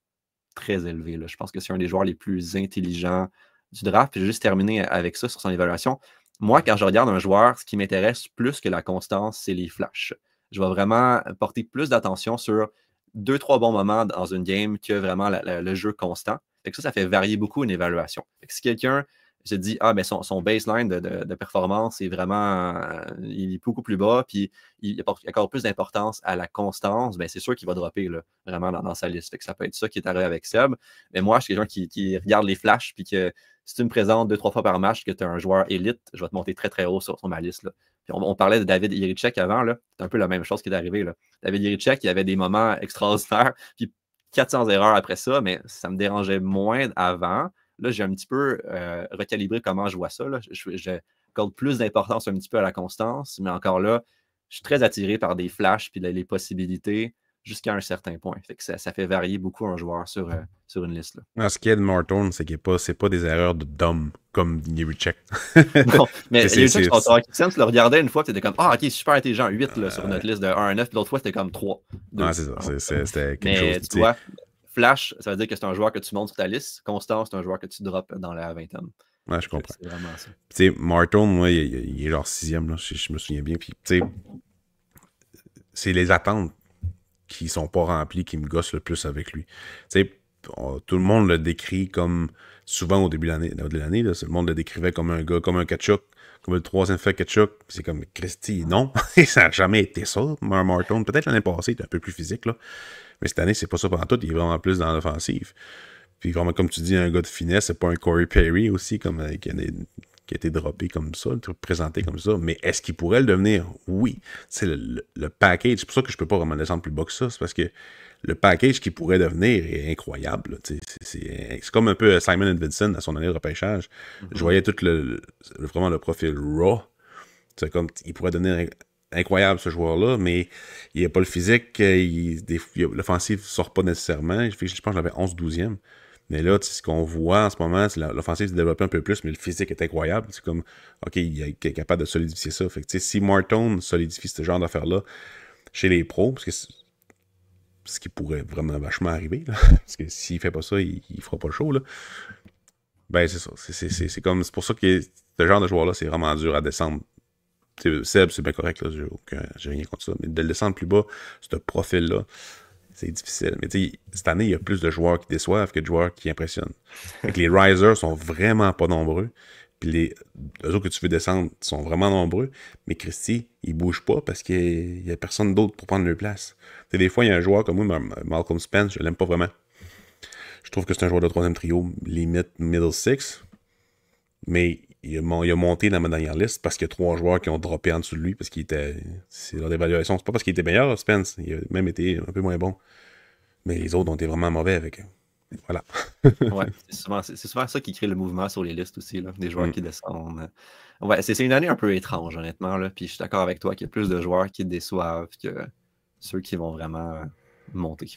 très élevé. Là. Je pense que c'est un des joueurs les plus intelligents du draft. Puis je vais juste terminer avec ça sur son évaluation. Moi, quand je regarde un joueur, ce qui m'intéresse plus que la constance, c'est les flashs. Je vais vraiment porter plus d'attention sur 2-3 bons moments dans une game que vraiment le jeu constant. Fait que ça fait varier beaucoup une évaluation. Fait que si quelqu'un se dit son baseline de performance est vraiment il est beaucoup plus bas, puis il apporte encore plus d'importance à la constance, c'est sûr qu'il va dropper là, vraiment dans sa liste. Fait que ça peut être ça qui est arrivé avec Seb. Mais moi, je suis quelqu'un qui regarde les flashs, puis que si tu me présentes 2-3 fois par match que tu es un joueur élite, je vais te monter très très haut sur ma liste. Là. Puis on parlait de David Jiricek avant, c'est un peu la même chose qui est arrivé. Là. David Jiricek, il avait des moments extraordinaires, puis 400 erreurs après ça, mais ça me dérangeait moins avant. Là, j'ai un petit peu recalibré comment je vois ça. Là. J'accorde plus d'importance un petit peu à la constance, mais encore là, je suis très attiré par des flashs puis les possibilités jusqu'à un certain point. Fait que ça fait varier beaucoup un joueur sur une liste. Là. Non, ce qui est de Martone, c'est que c'est pas des erreurs de d'homme comme Jiricek. Non, mais Jiricek, tu le regardais une fois, tu étais comme ok, super intelligent, 8 là, sur notre liste de 1 à 9, puis l'autre fois, c'était comme 3. 2. Ah, c'est ça. C'était quelque chose. Mais tu vois, Flash, ça veut dire que c'est un joueur que tu montes sur ta liste. Constant, c'est un joueur que tu drops dans la vingtaine. Ouais, je comprends. C'est vraiment ça. Tu sais, Martone, moi, il est genre 6e, là, je me souviens bien. Puis, tu sais, c'est les attentes qui sont pas remplies qui me gossent le plus avec lui. Tu sais, tout le monde le décrit comme, souvent au début de l'année, là, le monde le décrivait comme un gars, comme un Tkachuk, comme le 3e fait Tkachuk. C'est comme, Christy, non, ça n'a jamais été ça, Martone. Peut-être l'année passée, il était un peu plus physique, là. Mais cette année, c'est pas ça pendant tout. Il est vraiment plus dans l'offensive. Puis vraiment, comme tu dis, un gars de finesse, c'est pas un Corey Perry aussi, comme, qui a été droppé comme ça, présenté comme ça. Mais est-ce qu'il pourrait le devenir? Oui. C'est le package. C'est pour ça que je peux pas vraiment descendre plus bas que ça. C'est parce que le package qu'il pourrait devenir est incroyable. C'est comme un peu Simon & Vincent à son année de repêchage. Je voyais tout vraiment le profil raw. C'est comme, il pourrait devenir incroyable ce joueur-là, mais il n'a pas le physique, l'offensive ne sort pas nécessairement. Je pense que j'avais 11-12e. Mais là, ce qu'on voit en ce moment, c'est l'offensive se développe un peu plus, mais le physique est incroyable. C'est comme, OK, il est capable de solidifier ça. Fait que, si Martone solidifie ce genre d'affaires-là, chez les pros, parce que ce qui pourrait vraiment vachement arriver, là. Parce que s'il fait pas ça, il fera pas le show, là. Ben, c'est ça. C'est pour ça que ce genre de joueur-là, c'est vraiment dur à descendre. Seb, c'est bien correct, là. J'ai rien contre ça. Mais de le descendre plus bas, ce profil-là, c'est difficile. Mais tu sais, cette année, il y a plus de joueurs qui déçoivent que de joueurs qui impressionnent. Fait que les risers sont vraiment pas nombreux. Puis eux autres que tu veux descendre sont vraiment nombreux. Mais Christy, il bouge pas parce qu'il y a personne d'autre pour prendre leur place. T'sais, des fois, il y a un joueur comme moi, Malcolm Spence, je l'aime pas vraiment. Je trouve que c'est un joueur de troisième trio, limite middle six. Mais il a monté dans ma dernière liste parce qu'il y a 3 joueurs qui ont droppé en dessous de lui parce qu'il était. C'est leur évaluation. C'est pas parce qu'il était meilleur, Spence. Il a même été un peu moins bon. Mais les autres ont été vraiment mauvais avec. Voilà. Ouais, c'est souvent ça qui crée le mouvement sur les listes aussi, là, des joueurs qui descendent. Ouais, c'est une année un peu étrange, honnêtement. Là, puis je suis d'accord avec toi qu'il y a plus de joueurs qui déçoivent que ceux qui vont vraiment monter.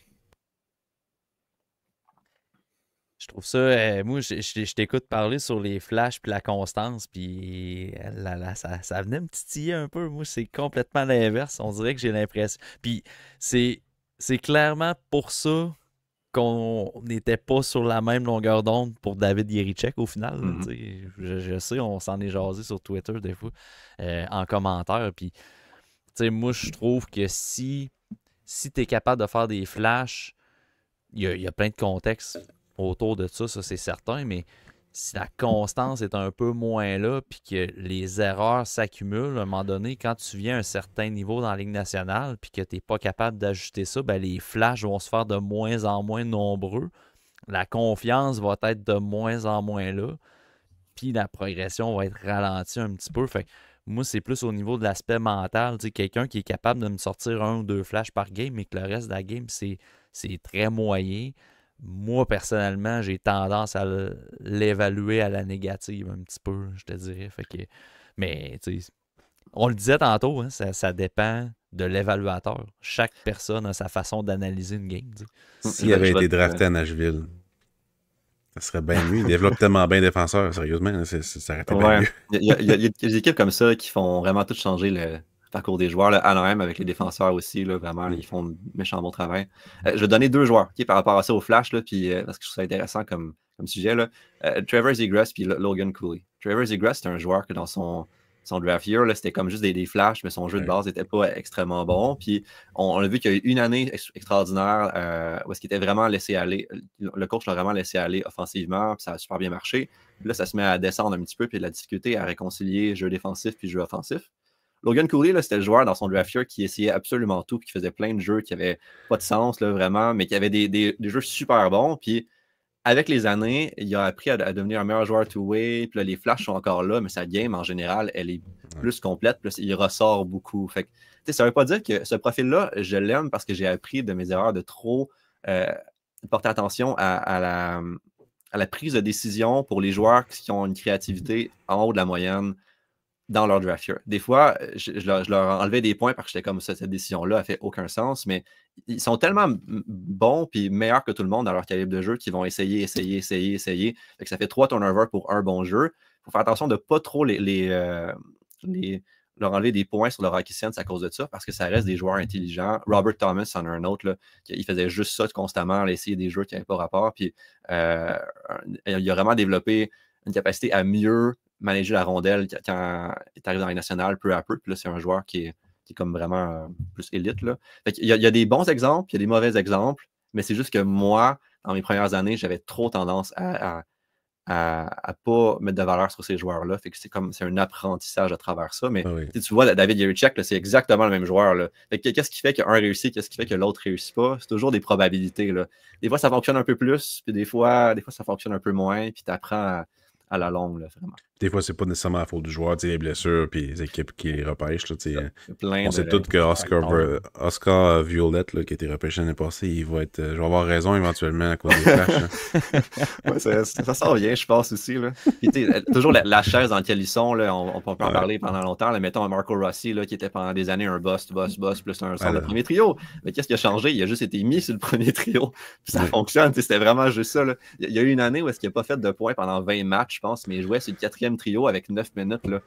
Je trouve ça, moi, je t'écoute parler sur les flashs puis la constance, puis là, ça venait me titiller un peu. Moi, c'est complètement l'inverse. On dirait que j'ai l'impression. Puis c'est clairement pour ça qu'on n'était pas sur la même longueur d'onde pour David Jiricek au final. Je sais, on s'en est jasé sur Twitter des fois en commentaire. Puis, moi, je trouve que si tu es capable de faire des flashs, il y a plein de contextes autour de ça c'est certain, mais si la constance est un peu moins là, puis que les erreurs s'accumulent, à un moment donné, quand tu viens à un certain niveau dans la Ligue nationale, puis que tu n'es pas capable d'ajuster ça, ben les flashs vont se faire de moins en moins nombreux. La confiance va être de moins en moins là, puis la progression va être ralentie un petit peu. Fait que moi, c'est plus au niveau de l'aspect mental. Quelqu'un qui est capable de me sortir 1 ou 2 flashs par game, mais que le reste de la game, c'est très moyen. Moi, personnellement, j'ai tendance à l'évaluer à la négative un petit peu, je te dirais. Fait que, mais, on le disait tantôt, hein, ça dépend de l'évaluateur. Chaque personne a sa façon d'analyser une game. S'il avait été drafté à Nashville, ça serait bien mieux. Il développe tellement bien défenseur, sérieusement. Ça aurait été bien mieux. Il y a des équipes comme ça qui font vraiment tout changer le parcours des joueurs. Anaheim avec les défenseurs aussi, là, vraiment, ils font un méchant bon travail. Je vais donner 2 joueurs par rapport à ça au flash, là, puis, parce que je trouve ça intéressant comme sujet. Là. Trevor Zegras puis Logan Cooley. Trevor Zegras, c'est un joueur que dans son draft year, là, c'était comme juste des flashs, mais son jeu de base n'était pas extrêmement bon. Puis on a vu qu'il y a eu une année extraordinaire où est-ce qu'il était vraiment laissé aller. Le coach l'a vraiment laissé aller offensivement, puis ça a super bien marché. Puis là, ça se met à descendre un petit peu, puis la difficulté à réconcilier jeu défensif puis jeu offensif. Logan Cooley, là, c'était le joueur dans son draft year qui essayait absolument tout, puis qui faisait plein de jeux qui n'avaient pas de sens, là, vraiment, mais qui avait des jeux super bons. Puis avec les années, il a appris à devenir un meilleur joueur two-way. Puis là, les flashs sont encore là, mais sa game, en général, elle est plus complète. Plus il ressort beaucoup. Fait que, ça ne veut pas dire que ce profil-là, je l'aime parce que j'ai appris de mes erreurs de trop porter attention à la prise de décision pour les joueurs qui ont une créativité en haut de la moyenne dans leur draft year. Des fois, je leur enlevais des points parce que j'étais comme ça, cette décision-là n'a fait aucun sens, mais ils sont tellement bons et meilleurs que tout le monde dans leur calibre de jeu qu'ils vont essayer. Fait que ça fait 3 turnovers pour un bon jeu. Il faut faire attention de ne pas trop leur enlever des points sur leur hockey sense à cause de ça, parce que ça reste des joueurs intelligents. Robert Thomas en a un autre, là, il faisait juste ça constamment, essayer des jeux qui n'avaient pas rapport. Puis il a vraiment développé une capacité à mieux manager la rondelle quand il est arrivé dans les nationales peu à peu. Puis là, c'est un joueur qui est comme vraiment plus élite. Là. Fait il y a des bons exemples, il y a des mauvais exemples, mais c'est juste que moi, dans mes premières années, j'avais trop tendance à pas mettre de valeur sur ces joueurs-là. Fait que c'est un apprentissage à travers ça. Mais tu vois, David Jiricek, c'est exactement le même joueur. Là. Fait que, qu'est-ce qui fait qu'un réussit, qu'est-ce qui fait que l'autre ne réussit pas? C'est toujours des probabilités. Là. Des fois, ça fonctionne un peu plus, puis des fois, ça fonctionne un peu moins, puis tu apprends à la longue, là, vraiment. Des fois, c'est pas nécessairement la faute du joueur, les blessures puis les équipes qui les repêchent. Là, on sait tous que Oscar Violette, là, qui a été repêché l'année passée, je vais avoir raison éventuellement à cause des flashs. Ça s'en vient, je pense aussi. Là. Puis, toujours la chaise dans laquelle ils sont, là, on peut en parler pendant longtemps. Là, mettons Marco Rossi, là, qui était pendant des années un boss, plus un centre de premier trio. Mais qu'est-ce qui a changé? Il a juste été mis sur le premier trio. Puis ça fonctionne. C'était vraiment juste ça. Là. Il y a eu une année où il n'a pas fait de points pendant 20 matchs, je pense, mais il jouait sur le 4e deuxième trio avec 9 minutes. Là.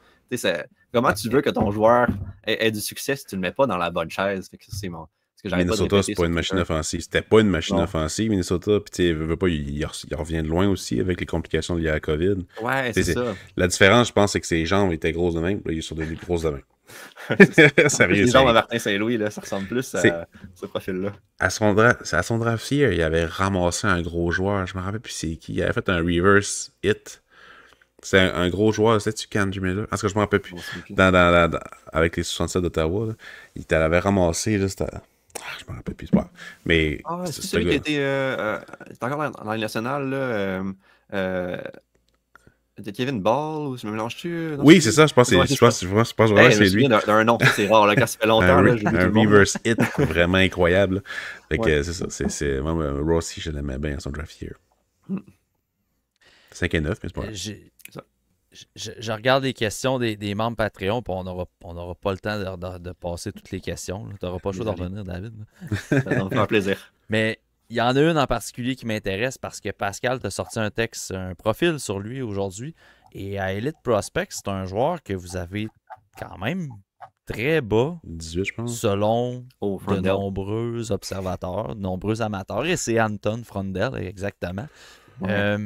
Comment tu veux que ton joueur ait du succès si tu ne le mets pas dans la bonne chaise? Fait que c'est ce que j'arrête pas de Minnesota, répéter c'est pas une sur machine Twitter. offensive. C'était pas une machine Non. offensive, Minnesota. Puis, tu sais, veut pas, il revient de loin aussi avec les complications liées à la COVID. Ouais, c'est ça. La différence, je pense, c'est que ses jambes étaient grosses de même. Là, ils sont devenus grosses de même. Sérieux, Les jambes à Martin Saint-Louis, là, ça ressemble plus C'est- à ce profil-là. à son draft year, il avait ramassé un gros joueur. Je me rappelle plus c'est qui. Il avait fait un reverse hit. C'est un gros joueur. C'était-tu Cam Miller? En tout cas, je me rappelle plus. Bon, c'est plus. Avec les 67 d'Ottawa, là, il t'avait ramassé. Là, je me rappelle plus. C'est pas grave. Mais Ah, c'est c'est ce celui qui gars. était encore dans la nationale, là. De Kevin Ball, ou je me mélange-tu? Non, Oui, c'est ça. Je pense Ouais, que c'est ça. je pense vraiment que Je me c'est lui. souviens d'un nom, ça, c'est rare. Là, quand ça fait longtemps, là, j'oublie tout Un le monde. reverse hit vraiment incroyable. Fait que Ouais. c'est ça. Moi, Rossi, je l'aimais bien à son draft year. Hmm. 5 et 9, mais c'est pas grave. Je regarde les questions des membres Patreon, puis on n'aura pas le temps de passer toutes les questions. Tu n'auras pas le choix de Désolé. revenir, David. Ça va me faire plaisir. Mais il y en a une en particulier qui m'intéresse parce que Pascal t'a sorti un profil sur lui aujourd'hui. Et à Elite Prospect, c'est un joueur que vous avez quand même très bas 18, je pense. selon Oh, de Frondell. nombreux observateurs, de nombreux amateurs. Et c'est Anton Frondel, exactement. Ouais.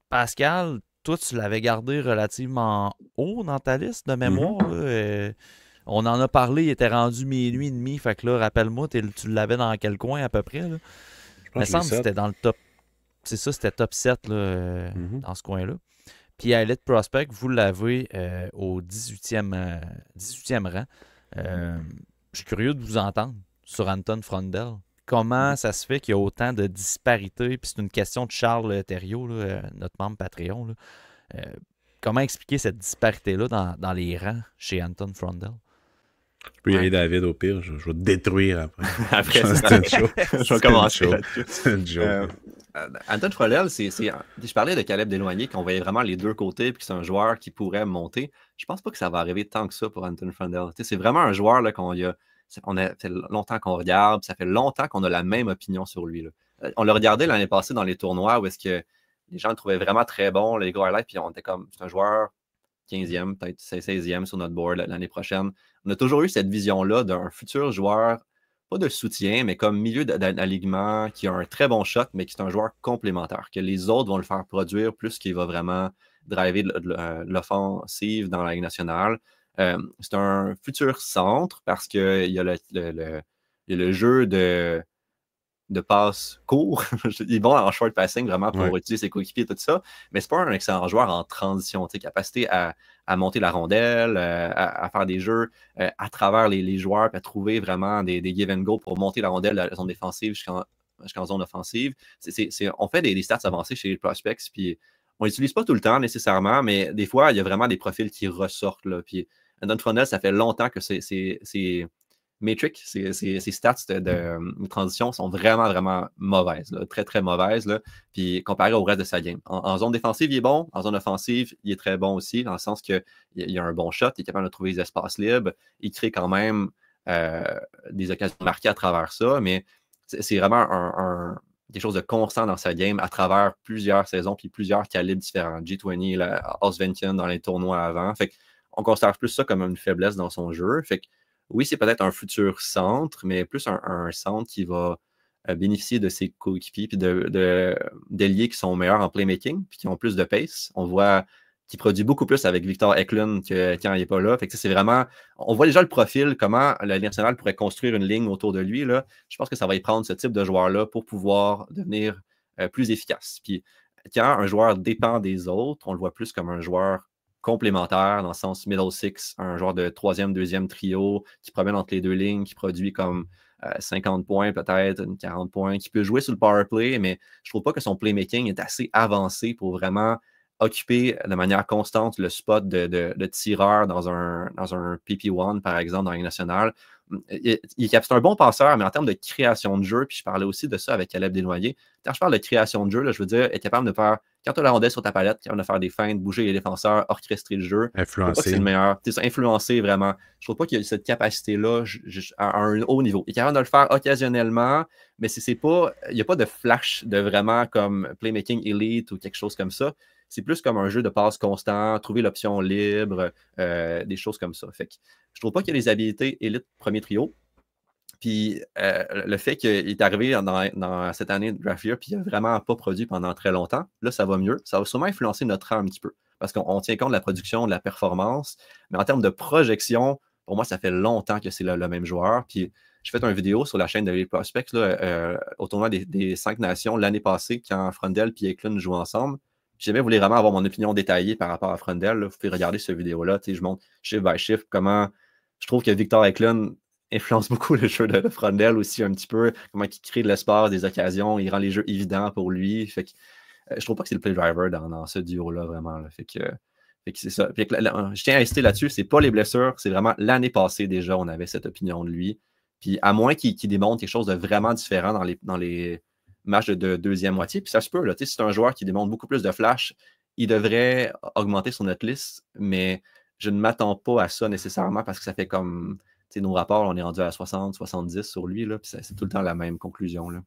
Pascal, toi, tu l'avais gardé relativement haut dans ta liste de mémoire. Là. On en a parlé, il était rendu minuit et demi. Fait que là, rappelle-moi, tu l'avais dans quel coin à peu près? Là? Je Il me pense que semble que les c'était dans le top. C'est ça, c'était top 7 là, Mhm. dans ce coin-là. Puis à Elite Prospect, vous l'avez au 18e rang. Je suis curieux de vous entendre sur Anton Frondel. Comment ça se fait qu'il y a autant de disparités? Puis c'est une question de Charles Thériault, là, notre membre Patreon. Là. Comment expliquer cette disparité-là dans les rangs chez Anton Frondel? Je peux y Ouais. aller, David, au pire. Je vais te détruire après. Après, C'est une show. je vais commencer C'est une là-dessus. C'est une joke. Anton Frolel, je parlais de Caleb Desloigniers, qu'on voyait vraiment les deux côtés, puis que c'est un joueur qui pourrait monter. Je pense pas que ça va arriver tant que ça pour Anton Frolel. C'est vraiment un joueur là, ça fait longtemps qu'on regarde, ça fait longtemps qu'on a la même opinion sur lui. Là. On l'a regardé l'année passée dans les tournois où est-ce que les gens le trouvaient vraiment très bon, les gars highlights, puis on était comme, c'est un joueur 15e, peut-être 16e sur notre board l'année prochaine. On a toujours eu cette vision-là d'un futur joueur, pas de soutien, mais comme milieu d'alignement, qui a un très bon shot, mais qui est un joueur complémentaire, que les autres vont le faire produire plus qu'il va vraiment driver l'offensive dans la Ligue nationale. C'est un futur centre parce qu'il y a le jeu de passe court. Il est bon en short passing vraiment pour utiliser ses coéquipiers et tout ça, mais c'est pas un excellent joueur en transition. Capacité à monter la rondelle, à faire des jeux à travers les joueurs, puis à trouver vraiment des give and go pour monter la rondelle à la zone défensive jusqu'en zone offensive. On fait des stats avancés chez les prospects, puis on l'utilise pas tout le temps nécessairement, mais des fois, il y a vraiment des profils qui ressortent. Là, puis Anton Frondel, ça fait longtemps que c'est Matrix, ces stats de transition sont vraiment, vraiment mauvaises, là, très, très mauvaises. Là, puis comparé au reste de sa game. En zone défensive, il est bon. En zone offensive, il est très bon aussi, dans le sens qu'il a un bon shot, il est capable de trouver des espaces libres. Il crée quand même des occasions marquées à travers ça, mais c'est vraiment quelque chose de constant dans sa game à travers plusieurs saisons puis plusieurs calibres différents. G20, Osvention dans les tournois avant. Fait qu'on considère plus ça comme une faiblesse dans son jeu. Fait que oui, c'est peut-être un futur centre, mais plus un centre qui va bénéficier de ses coéquipiers puis d'ailiers qui sont meilleurs en playmaking puis qui ont plus de pace. On voit qu'il produit beaucoup plus avec Victor Eklund que quand il n'est pas là. Fait que c'est vraiment. On voit déjà le profil, comment la Ligue nationale pourrait construire une ligne autour de lui. Là. Je pense que ça va y prendre ce type de joueur-là pour pouvoir devenir plus efficace. Puis quand un joueur dépend des autres, on le voit plus comme un joueur complémentaire, dans le sens middle six, un joueur de troisième, deuxième trio qui promène entre les deux lignes, qui produit comme 50 points peut-être, 40 points, qui peut jouer sur le power play, mais je trouve pas que son playmaking est assez avancé pour vraiment occuper de manière constante le spot de tireur dans un PP1, par exemple, dans la Ligue nationale. C'est un bon passeur, mais en termes de création de jeu, puis je parlais aussi de ça avec Caleb Desnoyers, quand je parle de création de jeu, là, je veux dire, être capable de faire, quand tu as la rondelle sur ta palette, capable de faire des feintes, bouger les défenseurs, orchestrer le jeu. Je trouve pas que c'est le meilleur. Influencer vraiment. Je trouve pas qu'il y a cette capacité-là à un haut niveau. Il est capable de le faire occasionnellement, mais il n'y a pas de flash de vraiment comme playmaking elite ou quelque chose comme ça. c'est plus comme un jeu de passe constant, trouver l'option libre, des choses comme ça. Fait que je trouve pas qu'il y a les habilités élite premier trio. Puis le fait qu'il est arrivé dans cette année de draft year, puis il n'a vraiment pas produit pendant très longtemps, là, ça va mieux. Ça va sûrement influencer notre rang un petit peu. Parce qu'on tient compte de la production, de la performance. Mais en termes de projection, pour moi, ça fait longtemps que c'est le même joueur. Puis j'ai fait une vidéo sur la chaîne de Elite Prospects là, au tournoi des 5 nations l'année passée, quand Frundell et Eklund jouent ensemble. Si jamais vous voulez vraiment avoir mon opinion détaillée par rapport à Frundell, là, vous pouvez regarder cette vidéo-là. Je montre chiffre by chiffre comment je trouve que Victor Eklund influence beaucoup le jeu de Frundell aussi un petit peu, comment il crée de l'espace, des occasions, il rend les jeux évidents pour lui. Fait que, je trouve pas que c'est le play driver dans ce duo-là, vraiment. Là. Fait que c'est ça. Puis, je tiens à insister là-dessus, c'est pas les blessures, c'est vraiment l'année passée déjà, on avait cette opinion de lui. Puis à moins qu'il démontre quelque chose de vraiment différent dans les matchs de deuxième moitié, puis ça se peut, là, si c'est un joueur qui démontre beaucoup plus de flash, il devrait augmenter sur notre liste, mais je ne m'attends pas à ça nécessairement parce que ça fait comme nos rapports, on est rendu à 60, 70 sur lui, là, puis c'est tout le temps la même conclusion. Là.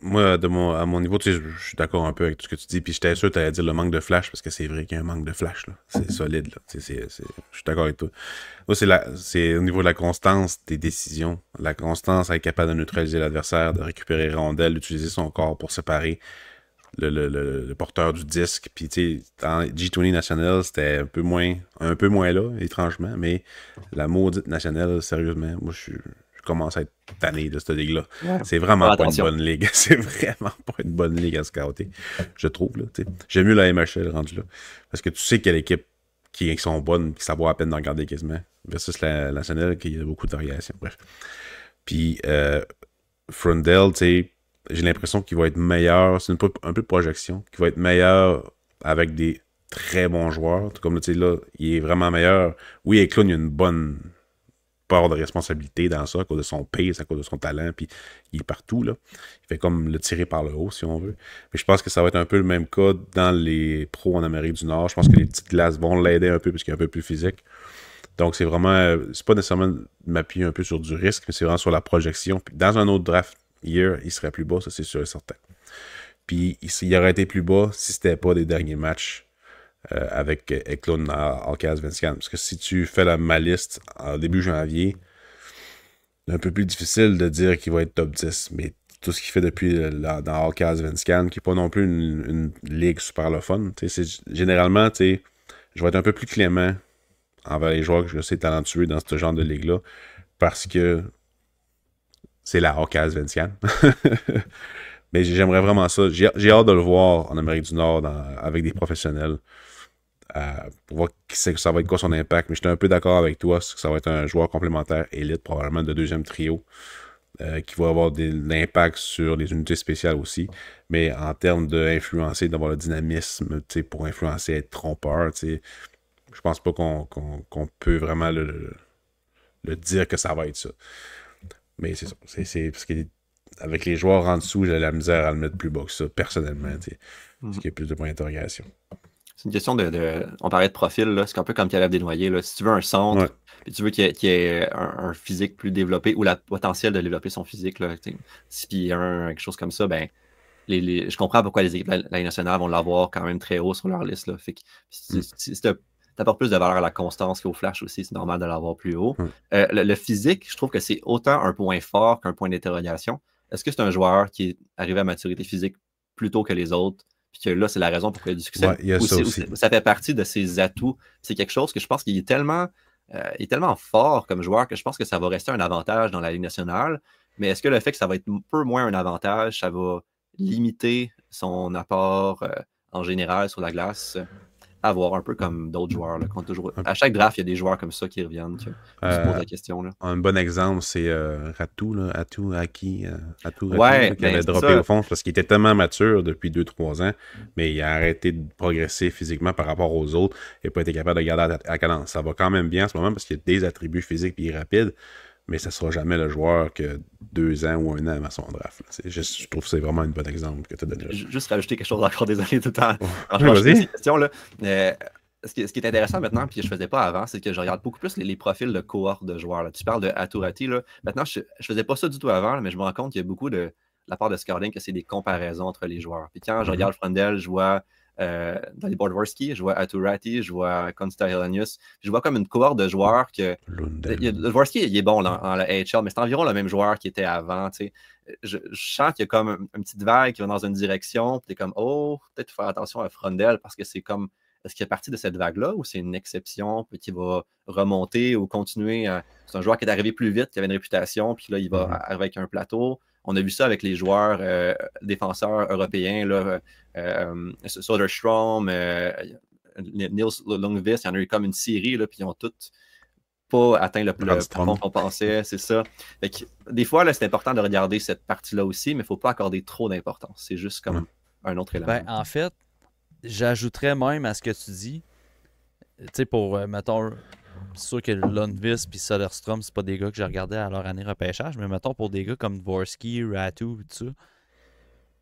Moi, à mon niveau, je suis d'accord un peu avec tout ce que tu dis, puis j'étais sûr que tu allais dire le manque de flash, parce que c'est vrai qu'il y a un manque de flash. Là. C'est solide. Là. Je suis d'accord avec toi. Moi, c'est au niveau de la constance des décisions. La constance à être capable de neutraliser l'adversaire, de récupérer les rondelles, d'utiliser son corps pour séparer le porteur du disque. Puis, tu sais, dans G20 National, c'était un peu moins là, étrangement, mais la maudite nationale, sérieusement, moi, je commence à être tanné de cette ligue-là. Ouais. C'est vraiment pas une bonne ligue. C'est vraiment pas une bonne ligue à scouter, je trouve. Là, j'aime mieux la MHL rendu là. Parce que tu sais qu'il y a l'équipe qui sont bonnes, qui savent à peine d'en regarder quasiment, versus la nationale, qui a beaucoup de variations. Bref. Puis, Frundell, tu sais, j'ai l'impression qu'il va être meilleur, c'est un peu de projection, qu'il va être meilleur avec des très bons joueurs. Comme tu sais, là, il est vraiment meilleur. Oui, Eklund, il a une bonne part de responsabilité dans ça, à cause de son pace, à cause de son talent, puis il est partout, là. Il fait comme le tirer par le haut, si on veut. Mais je pense que ça va être un peu le même cas dans les pros en Amérique du Nord. Je pense que les petites glaces vont l'aider un peu, parce qu'il est un peu plus physique. Donc, c'est vraiment, c'est pas nécessairement de m'appuyer un peu sur du risque, mais c'est vraiment sur la projection. Puis dans un autre draft year, il serait plus bas, ça c'est sûr et certain. Puis il aurait été plus bas si c'était pas des derniers matchs avec Eklund à Allsvenskan. Parce que si tu fais ma liste en début janvier, c'est un peu plus difficile de dire qu'il va être top 10. Mais tout ce qu'il fait depuis dans Allsvenskan, qui n'est pas non plus une ligue super le fun, généralement, je vais être un peu plus clément envers les joueurs que je sais talentueux dans ce genre de ligue-là, parce que c'est la Allsvenskan. Mais j'aimerais vraiment ça. J'ai hâte de le voir en Amérique du Nord avec des professionnels pour voir ça va être quoi son impact. Mais j'étais un peu d'accord avec toi, que ça va être un joueur complémentaire élite, probablement de deuxième trio, qui va avoir de l'impact sur les unités spéciales aussi. Mais en termes d'influencer, d'avoir le dynamisme pour influencer, être trompeur, je pense pas qu'on peut vraiment le dire que ça va être ça. Mais c'est ça. C'est parce que avec les joueurs en dessous, j'ai la misère à le mettre plus bas que ça, personnellement, parce qu'il y a plus de points d'interrogation. C'est une question on parlait de profil, là, c'est un peu comme Caleb Desnoyers. Là. Si tu veux un centre, puis tu veux qu'il y ait un physique plus développé, ou le potentiel de développer son physique, 6 pieds 1, quelque chose comme ça, ben je comprends pourquoi les équipes de la Ligue nationale vont l'avoir quand même très haut sur leur liste. Là. Fait que si tu apportes plus de valeur à la constance qu'au flash aussi, c'est normal de l'avoir plus haut. Le physique, je trouve que c'est autant un point fort qu'un point d'interrogation. Est-ce que c'est un joueur qui est arrivé à maturité physique plus tôt que les autres, puis que là, c'est la raison pour qu'il y ait du succès? Ouais, ça fait partie de ses atouts. C'est quelque chose que je pense qu'il est tellement fort comme joueur que je pense que ça va rester un avantage dans la Ligue nationale. Mais est-ce que le fait que ça va être un peu moins un avantage, ça va limiter son apport en général sur la glace? À voir, un peu comme d'autres joueurs. Là, à chaque draft, il y a des joueurs comme ça qui reviennent, qui se posent la question. Là. Un bon exemple, c'est Ratou, qui avait droppé au fond parce qu'il était tellement mature depuis 2-3 ans, mais il a arrêté de progresser physiquement par rapport aux autres et n'a pas été capable de garder à cadence. Ça va quand même bien en ce moment parce qu'il y a des attributs physiques et il est rapide, mais ça ne sera jamais le joueur que 2 ans ou 1 an à son draft. Je trouve que c'est vraiment un bon exemple que tu as donné. Juste rajouter quelque chose encore, désolé tout le temps. Vas-y. Ce qui est intéressant maintenant, puis que je ne faisais pas avant, c'est que je regarde beaucoup plus les profils de cohorte de joueurs. Là. Tu parles de Aturati. Là. Maintenant, je ne faisais pas ça du tout avant, là, mais je me rends compte qu'il y a beaucoup de la part de scouting que c'est des comparaisons entre les joueurs. Puis quand je regarde Frondel, je vois Dalibor Dvorsky, je vois Aturati, je vois Konsta Helenius, je vois comme une cohorte de joueurs que... Dvorsky, il est bon dans la AHL, mais c'est environ le même joueur qui était avant, tu sais. Je sens qu'il y a comme une petite vague qui va dans une direction, puis t'es comme, oh, peut-être faire attention à Frondel, parce que c'est comme, est-ce qu'il est parti de cette vague-là, ou c'est une exception, puis qui va remonter ou continuer C'est un joueur qui est arrivé plus vite, qui avait une réputation, puis là, il va arriver avec un plateau. On a vu ça avec les joueurs défenseurs européens, là, Soderstrom, Nils Lundqvist, il y en a eu comme une série, là, puis ils ont toutes pas atteint le plafond qu'on pensait, c'est ça. Fait que, des fois, là, c'est important de regarder cette partie-là aussi, mais il ne faut pas accorder trop d'importance. C'est juste comme un autre élément. Ben, en fait, j'ajouterais même à ce que tu dis, tu sais, pour, mettons, c'est sûr que Lundqvist et Soderstrom, c'est pas des gars que j'ai regardé à leur année repêchage, mais mettons pour des gars comme Dvorsky, Ratu, tout ça,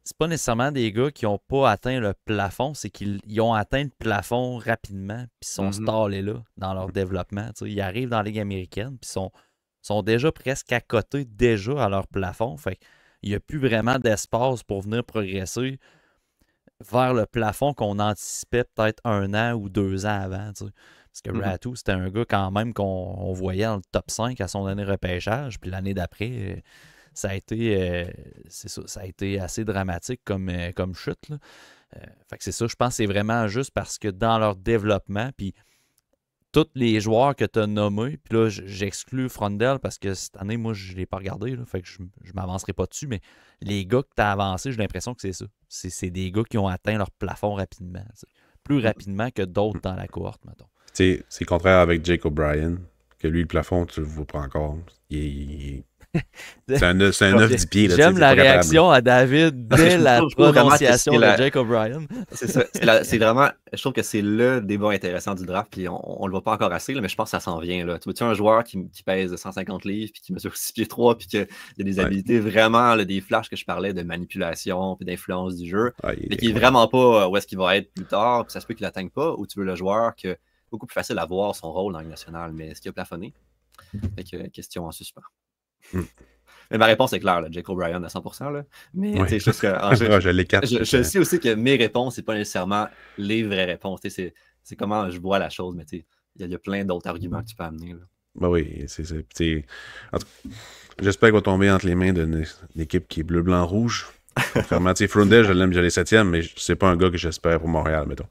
c'est pas nécessairement des gars qui n'ont pas atteint le plafond, c'est qu'ils ont atteint le plafond rapidement, puis sont stallés là dans leur développement. T'sais. Ils arrivent dans la Ligue américaine, puis sont déjà presque à côté déjà à leur plafond. Fait qu'il n'y a plus vraiment d'espace pour venir progresser vers le plafond qu'on anticipait peut-être 1 an ou 2 ans avant. T'sais. Parce que Ratu, c'était un gars quand même qu'on voyait dans le top 5 à son année repêchage, puis l'année d'après... ça a été assez dramatique comme chute. Là. Fait que c'est ça, je pense que c'est vraiment juste parce que dans leur développement, puis tous les joueurs que tu as nommés, puis là, j'exclus Frondel parce que cette année, moi, je ne l'ai pas regardé, là, fait que je ne m'avancerai pas dessus, mais les gars que tu as avancés, j'ai l'impression que c'est ça. C'est des gars qui ont atteint leur plafond rapidement. Plus rapidement que d'autres dans la cohorte, mettons. C'est contraire avec Jake O'Brien, que lui, le plafond, tu le vois pas encore. C'est un œuf 10 pieds. Là, j'aime la réaction à David dès la prononciation de Jake O'Brien. C'est ça. C'est vraiment, je trouve que c'est le débat intéressant du draft, puis on le voit pas encore assez, là, mais je pense que ça s'en vient. Là. Tu vois, un joueur qui pèse 150 livres, puis qui mesure 6 pieds 3, puis qu'il y a des habilités vraiment, là, des flashs que je parlais de manipulation, puis d'influence du jeu, mais qui est vraiment pas où est-ce qu'il va être plus tard, puis ça se peut qu'il l'atteigne pas, ou tu veux le joueur que beaucoup plus facile à voir son rôle dans le national, mais est-ce qu'il a plafonné? Fait que, question en suspens. Mais ma réponse est claire, là, Jake O'Brien à 100%. Là. Mais je sais aussi que mes réponses, c'est pas nécessairement les vraies réponses. C'est comment je vois la chose, mais il y a plein d'autres arguments que tu peux amener. Là. Ben oui, j'espère qu'il va tomber entre les mains d'une équipe qui est bleu-blanc-rouge. Contrairement, Frondel, je l'aime, j'ai les 7e, mais c'est pas un gars que j'espère pour Montréal, mettons.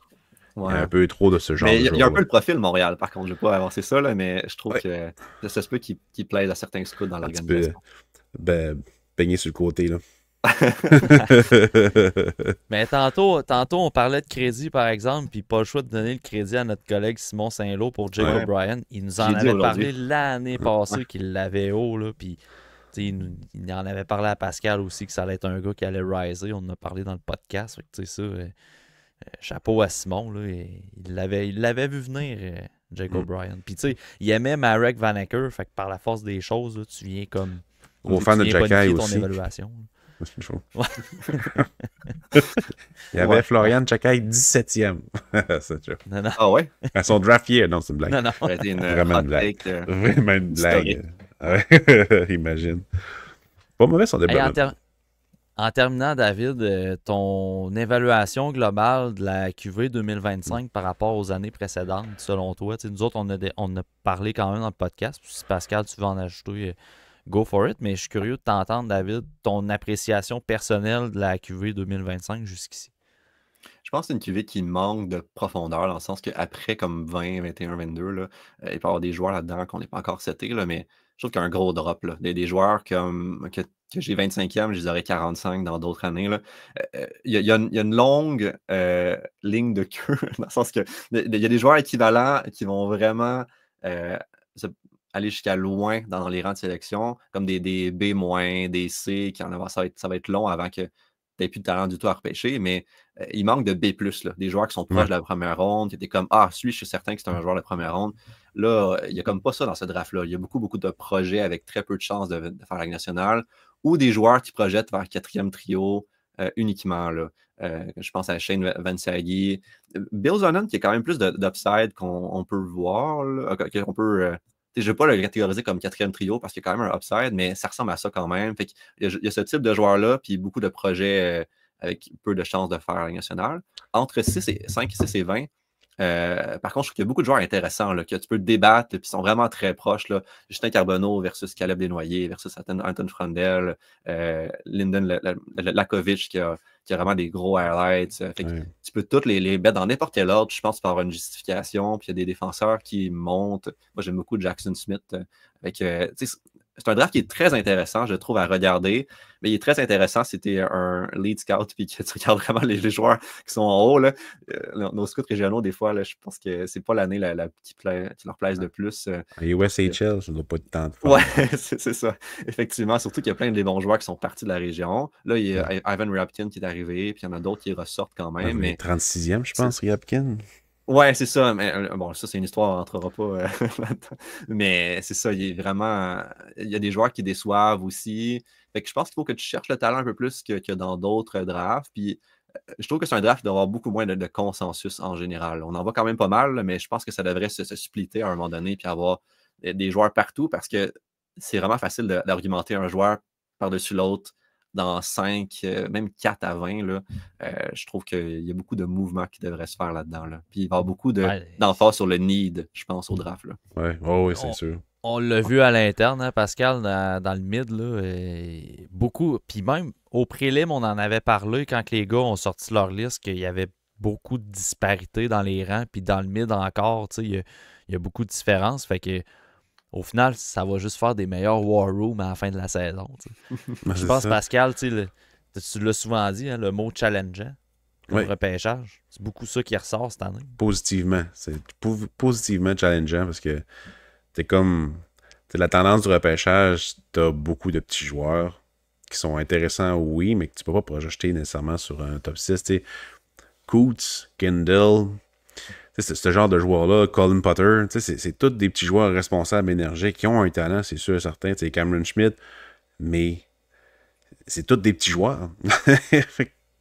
Ouais. Il y a un peu trop de ce genre. Mais il y a un peu le profil Montréal, par contre. Je ne vais pas avancer ça, là, mais je trouve que ça se peut qu'il plaise à certains scouts dans l'organisation. Baigner sur le côté, là. Mais tantôt, on parlait de crédit, par exemple, puis pas le choix de donner le crédit à notre collègue Simon Saint-Lô pour Jake O'Brien. Il nous en avait parlé l'année passée qu'il l'avait haut, là, puis il en avait parlé à Pascal aussi que ça allait être un gars qui allait riser. On en a parlé dans le podcast. Fait que, ça... chapeau à Simon, là, il l'avait vu venir, Jake O'Brien. Puis tu sais, il aimait Marek Vanacker, fait que par la force des choses, là, tu viens comme... Au fan de Jacky aussi. Ton évaluation. C'est chaud. Il y avait Florian Jacky 17e. Non. Ah ouais? À son draft year, non, c'est une blague. Non. Vraiment une blague. Vraiment une blague. Imagine. Pas mauvais son développement. En terminant, David, ton évaluation globale de la QV 2025 par rapport aux années précédentes, selon toi, nous autres, on a parlé quand même dans le podcast. Si Pascal, tu veux en ajouter, go for it. Mais je suis curieux de t'entendre, David, ton appréciation personnelle de la QV 2025 jusqu'ici. Je pense que c'est une QV qui manque de profondeur, dans le sens qu'après, comme 20, 21, 22, là, il peut y avoir des joueurs là-dedans qu'on n'est pas encore setés, là, mais je trouve qu'il y a un gros drop. Là. Des joueurs que j'ai 25e, je les aurais 45 dans d'autres années. Il y a une longue ligne de queue, dans le sens que il y a des joueurs équivalents qui vont vraiment aller jusqu'à loin dans les rangs de sélection, comme des B-, des C, ça va être long avant que tu n'aies plus de talent du tout à repêcher, mais il manque de B+, là, des joueurs qui sont proches de la première ronde, qui étaient comme « Ah, je suis certain que c'est un joueur de première ronde ». Là, il n'y a comme pas ça dans ce draft-là. Il y a beaucoup, beaucoup de projets avec très peu de chances de faire la Ligue nationale, ou des joueurs qui projettent vers 4e trio uniquement. Là. Je pense à Shane Vansagi. Bill Zonen, qui a quand même plus d'upside qu'on peut voir, qu'on peut je ne vais pas le catégoriser comme quatrième trio parce qu'il y a quand même un upside, mais ça ressemble à ça quand même. Fait il y a ce type de joueur-là, puis beaucoup de projets avec peu de chances de faire la Ligue nationale. Entre 5, 6 et 20, par contre, je trouve qu'il y a beaucoup de joueurs intéressants là, que tu peux débattre, puis ils sont vraiment très proches. Là. Justin Carbonneau versus Caleb Desnoyers, versus Anton Frandel, Lyndon Lakovic qui a vraiment des gros highlights. Fait que tu peux toutes les mettre dans n'importe quel ordre, je pense, par une justification. Puis il y a des défenseurs qui montent. Moi, j'aime beaucoup Jackson Smith. C'est un draft qui est très intéressant, je trouve, à regarder. Mais il est très intéressant si tu es un lead scout puis que tu regardes vraiment les joueurs qui sont en haut. Là. Nos scouts régionaux, des fois, là, je pense que c'est pas l'année qui leur plaise le plus. USHL, ça ne doit pas être tant de fun. Ouais, c'est ça. Effectivement, surtout qu'il y a plein de bons joueurs qui sont partis de la région. Là, il y a Ivan Rapkin qui est arrivé, puis il y en a d'autres qui ressortent quand même. Mais 36e, je pense, Rapkin. Ouais, c'est ça. Mais, bon, ça, c'est une histoire, on n'entrera pas là-dedans. Mais c'est ça, il y a des joueurs qui déçoivent aussi. Fait que je pense qu'il faut que tu cherches le talent un peu plus que dans d'autres drafts. Puis je trouve que c'est un draft qui doit avoir beaucoup moins de consensus en général. On en voit quand même pas mal, mais je pense que ça devrait se splitter à un moment donné puis avoir des joueurs partout parce que c'est vraiment facile d'argumenter un joueur par-dessus l'autre dans 5, même 4 à 20. Là, je trouve qu'il y a beaucoup de mouvements qui devraient se faire là-dedans. Là. Puis il va y avoir beaucoup d'emphase sur le need, je pense, au draft. Là. Oui, c'est sûr. On l'a vu à l'interne, hein, Pascal, dans le mid. Là, beaucoup. Puis même au prélim, on en avait parlé quand les gars ont sorti leur liste qu'il y avait beaucoup de disparités dans les rangs. Puis dans le mid encore, il y a beaucoup de différences. Fait que au final, ça va juste faire des meilleurs War Rooms à la fin de la saison. Je pense, Pascal, tu l'as souvent dit, hein, le mot challengeant, le repêchage. C'est beaucoup ça qui ressort cette année. Positivement. C'est positivement challengeant parce que c'est comme la tendance du repêchage, t'as beaucoup de petits joueurs qui sont intéressants, oui, mais que tu peux pas projeter nécessairement sur un top 6. T'sais, Coots, Kendall, c'est ce genre de joueurs-là, Colin Potter, c'est tous des petits joueurs responsables, énergiques, qui ont un talent, c'est sûr et certain. Cameron Schmidt, mais c'est tous des petits joueurs.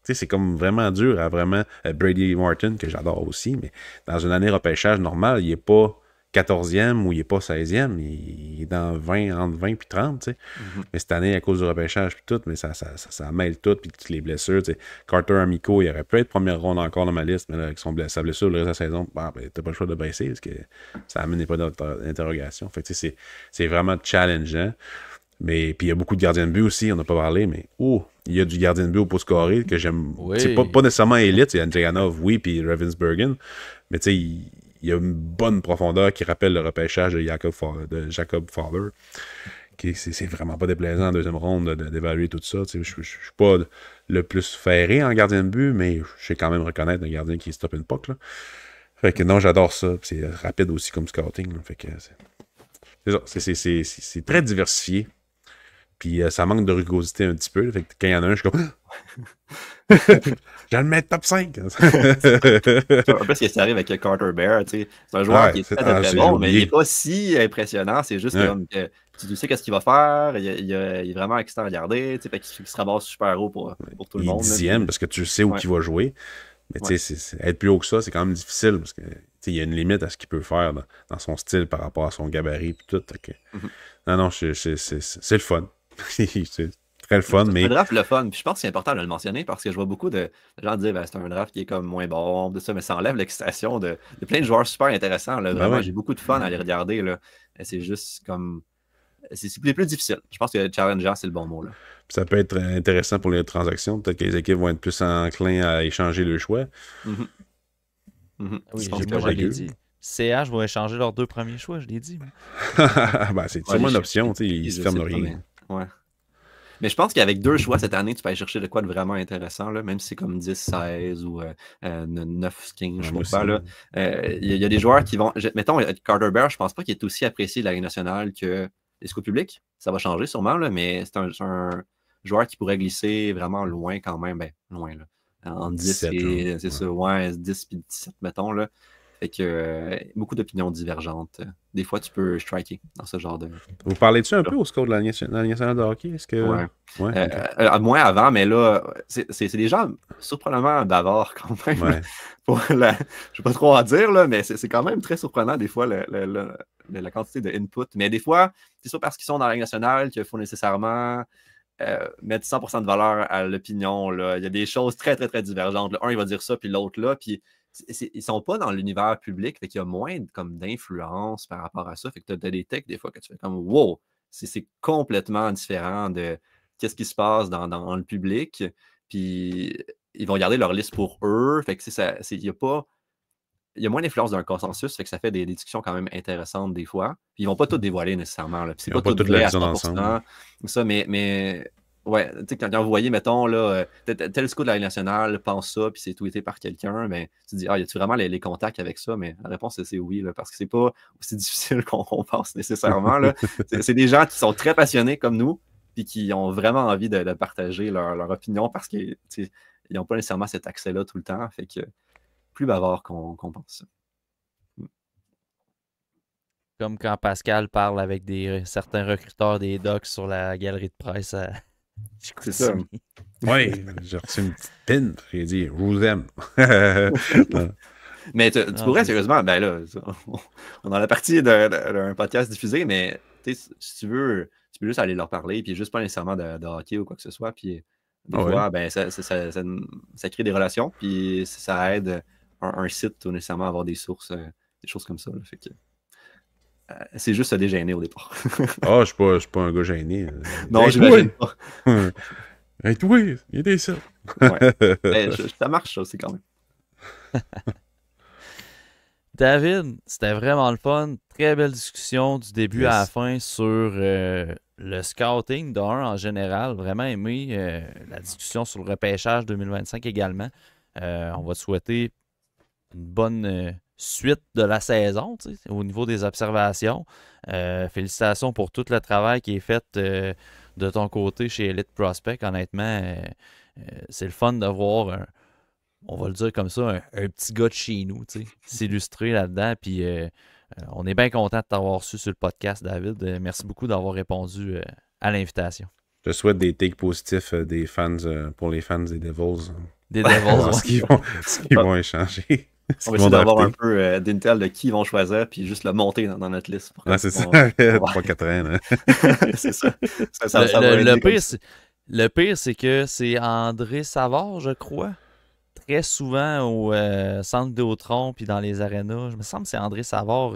C'est comme vraiment dur à vraiment... Brady Martin, que j'adore aussi, mais dans une année repêchage normale, il n'est pas 14e ou il n'est pas 16e, il est dans entre 20 et 30. Mais cette année, à cause du repêchage puis tout, mais ça mêle tout, puis toutes les blessures. Carter Amico, il aurait pu être première ronde encore dans ma liste, mais là, avec sa blessure le reste de la saison, t'as pas le choix de baisser parce que ça amène pas d'interrogation. Fait que c'est vraiment challengeant. Mais puis il y a beaucoup de gardiens de but aussi, on n'a pas parlé, mais il y a du gardien de but au poste carré que j'aime. C'est pas nécessairement élite, c'est Andrianov, oui, puis Ravensbergen, mais tu sais, il y a une bonne profondeur qui rappelle le repêchage de Jacob Fowler. C'est vraiment pas déplaisant en deuxième ronde d'évaluer tout ça. Je suis pas le plus ferré en gardien de but, mais je sais quand même reconnaître un gardien qui stop une puck. Là. Fait que non, j'adore ça. C'est rapide aussi comme scouting. Là. Fait que c'est très diversifié. Puis ça manque de rugosité un petit peu. Là. Fait que quand il y en a un, je suis comme... J'allais le mettre top 5. Un peu ce qui arrive avec Carter Bear. C'est un joueur qui est très bon, mais il n'est pas si impressionnant. C'est juste comme que tu sais qu'est-ce qu'il va faire. Il est vraiment excitant à regarder. Fait qu'il se ramasse super haut pour tout le monde. Il est 10e parce que tu sais où il va jouer. Mais être plus haut que ça, c'est quand même difficile parce que il y a une limite à ce qu'il peut faire dans son style par rapport à son gabarit et tout. Non, c'est le fun. C'est très le fun. C'est un draft le fun. Puis je pense que c'est important de le mentionner parce que je vois beaucoup de gens dire c'est un draft qui est comme moins bon, de ça, mais ça enlève l'excitation de plein de joueurs super intéressants. Là. Vraiment, j'ai beaucoup de fun à les regarder. Là. C'est juste comme. C'est plus difficile. Je pense que challengeant, c'est le bon mot. Là. Ça peut être intéressant pour les transactions. Peut-être que les équipes vont être plus enclins à échanger le choix. Oui, je l'ai dit. CH va échanger leurs 2 premiers choix, je l'ai dit. C'est sûrement une option. Ils se ferment rien. Ouais. Mais je pense qu'avec 2 choix cette année, tu peux aller chercher de quoi de vraiment intéressant, là, même si c'est comme 10, 16 ou 9, 15, je ne sais pas. Il y a des joueurs qui vont. Mettons, Carter Bear, je pense pas qu'il est aussi apprécié de la Ligue nationale que les scouts publics. Ça va changer sûrement, là, mais c'est un joueur qui pourrait glisser vraiment loin quand même. Ben, loin, là. En 10 17, et c'est ça, 10 puis 17, mettons. Là. Fait que beaucoup d'opinions divergentes. Des fois, tu peux striker dans ce genre de... Vous parlez-tu un peu au score de la Ligue nationale de hockey? Est-ce que... Ouais. Ouais, ok. Moins avant, mais là, c'est des gens surprenamment bavards quand même. Ouais. Je ne sais pas trop en dire, là, mais c'est quand même très surprenant des fois la quantité de input. Mais des fois, c'est ça parce qu'ils sont dans la Ligue nationale qu'il faut nécessairement mettre 100% de valeur à l'opinion. Il y a des choses très, très, très divergentes. Un, il va dire ça, puis l'autre là. Puis ils sont pas dans l'univers public, fait qu'il y a moins comme d'influence par rapport à ça. Fait que tu as des techs des fois que tu fais comme wow, c'est complètement différent de qu'est-ce qui se passe dans le public. Puis ils vont garder leur liste pour eux. Fait que il y a moins d'influence d'un consensus, fait que ça fait des discussions quand même intéressantes des fois. Puis ils vont pas tout dévoiler nécessairement. Là. Puis c'est Ils n'ont pas pas tout toute la vrai à vision 100%. d'ensemble. Ça, mais ouais, tu sais, quand vous voyez, mettons, là, tel scout de la Ligue nationale pense ça, puis c'est tweeté par quelqu'un, ben, tu te dis, y a-tu vraiment les contacts avec ça? Mais la réponse, c'est oui, là, parce que c'est pas aussi difficile qu'on pense nécessairement. Là. C'est des gens qui sont très passionnés comme nous, puis qui ont vraiment envie de partager leur opinion parce qu'ils n'ont pas nécessairement cet accès-là tout le temps. Fait que plus bavard qu'on pense. Comme quand Pascal parle avec certains recruteurs des docs sur la galerie de presse à C'est ça. Oui, j'ai reçu une petite pin. J'ai dit, je vous aime. Mais tu pourrais, sérieusement, ben là, on est dans la partie d'un podcast diffusé, mais si tu veux, tu peux juste aller leur parler, puis juste pas nécessairement de hockey ou quoi que ce soit, puis des fois, ben, ça crée des relations, puis ça aide un site ou nécessairement à avoir des sources, des choses comme ça. Là, fait que, c'est juste se dégêner au départ. Ah, je suis pas un gars gêné. Non, j'imagine pas. Hey, toi, il y a des ça. Ouais. Ça marche, ça aussi, quand même. David, c'était vraiment le fun. Très belle discussion du début à la fin sur le scouting d'un en général. Vraiment aimé la discussion sur le repêchage 2025 également. On va te souhaiter une bonne suite de la saison au niveau des observations. Félicitations pour tout le travail qui est fait de ton côté chez Elite Prospect. Honnêtement, c'est le fun de voir on va le dire comme ça, un petit gars de chez nous, s'illustrer là-dedans. Puis on est bien content de t'avoir reçu sur le podcast, David. Merci beaucoup d'avoir répondu à l'invitation. Je souhaite des takes positifs des fans pour les fans des Devils. Des Devils, ce qu'ils vont échanger. On va essayer d'avoir un peu d'intel de qui ils vont choisir, puis juste le monter dans notre liste. C'est ça, 3-4 ans. C'est ça. Le pire, c'est que c'est André Savard, je crois. Très souvent au centre Vidéotron puis dans les arénas. Je me semble que c'est André Savard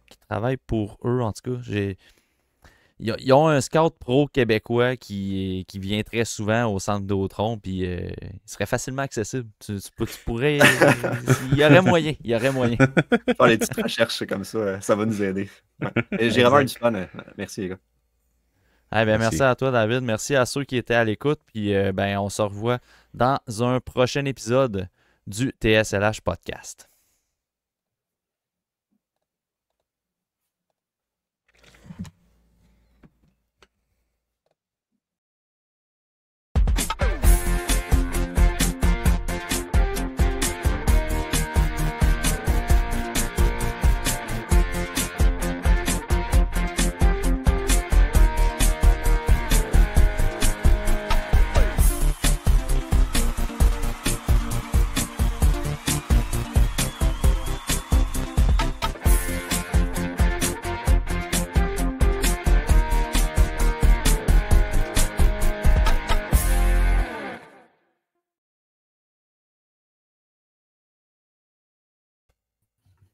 qui travaille pour eux, en tout cas. Ils ont un scout pro québécois qui vient très souvent au centre Vidéotron, puis il serait facilement accessible. Tu pourrais... il y aurait moyen. Faire des petites recherches comme ça va nous aider. Ouais. J'ai vraiment eu du fun. Merci, les gars. Merci à toi, David. Merci à ceux qui étaient à l'écoute. Puis on se revoit dans un prochain épisode du TSLH Podcast.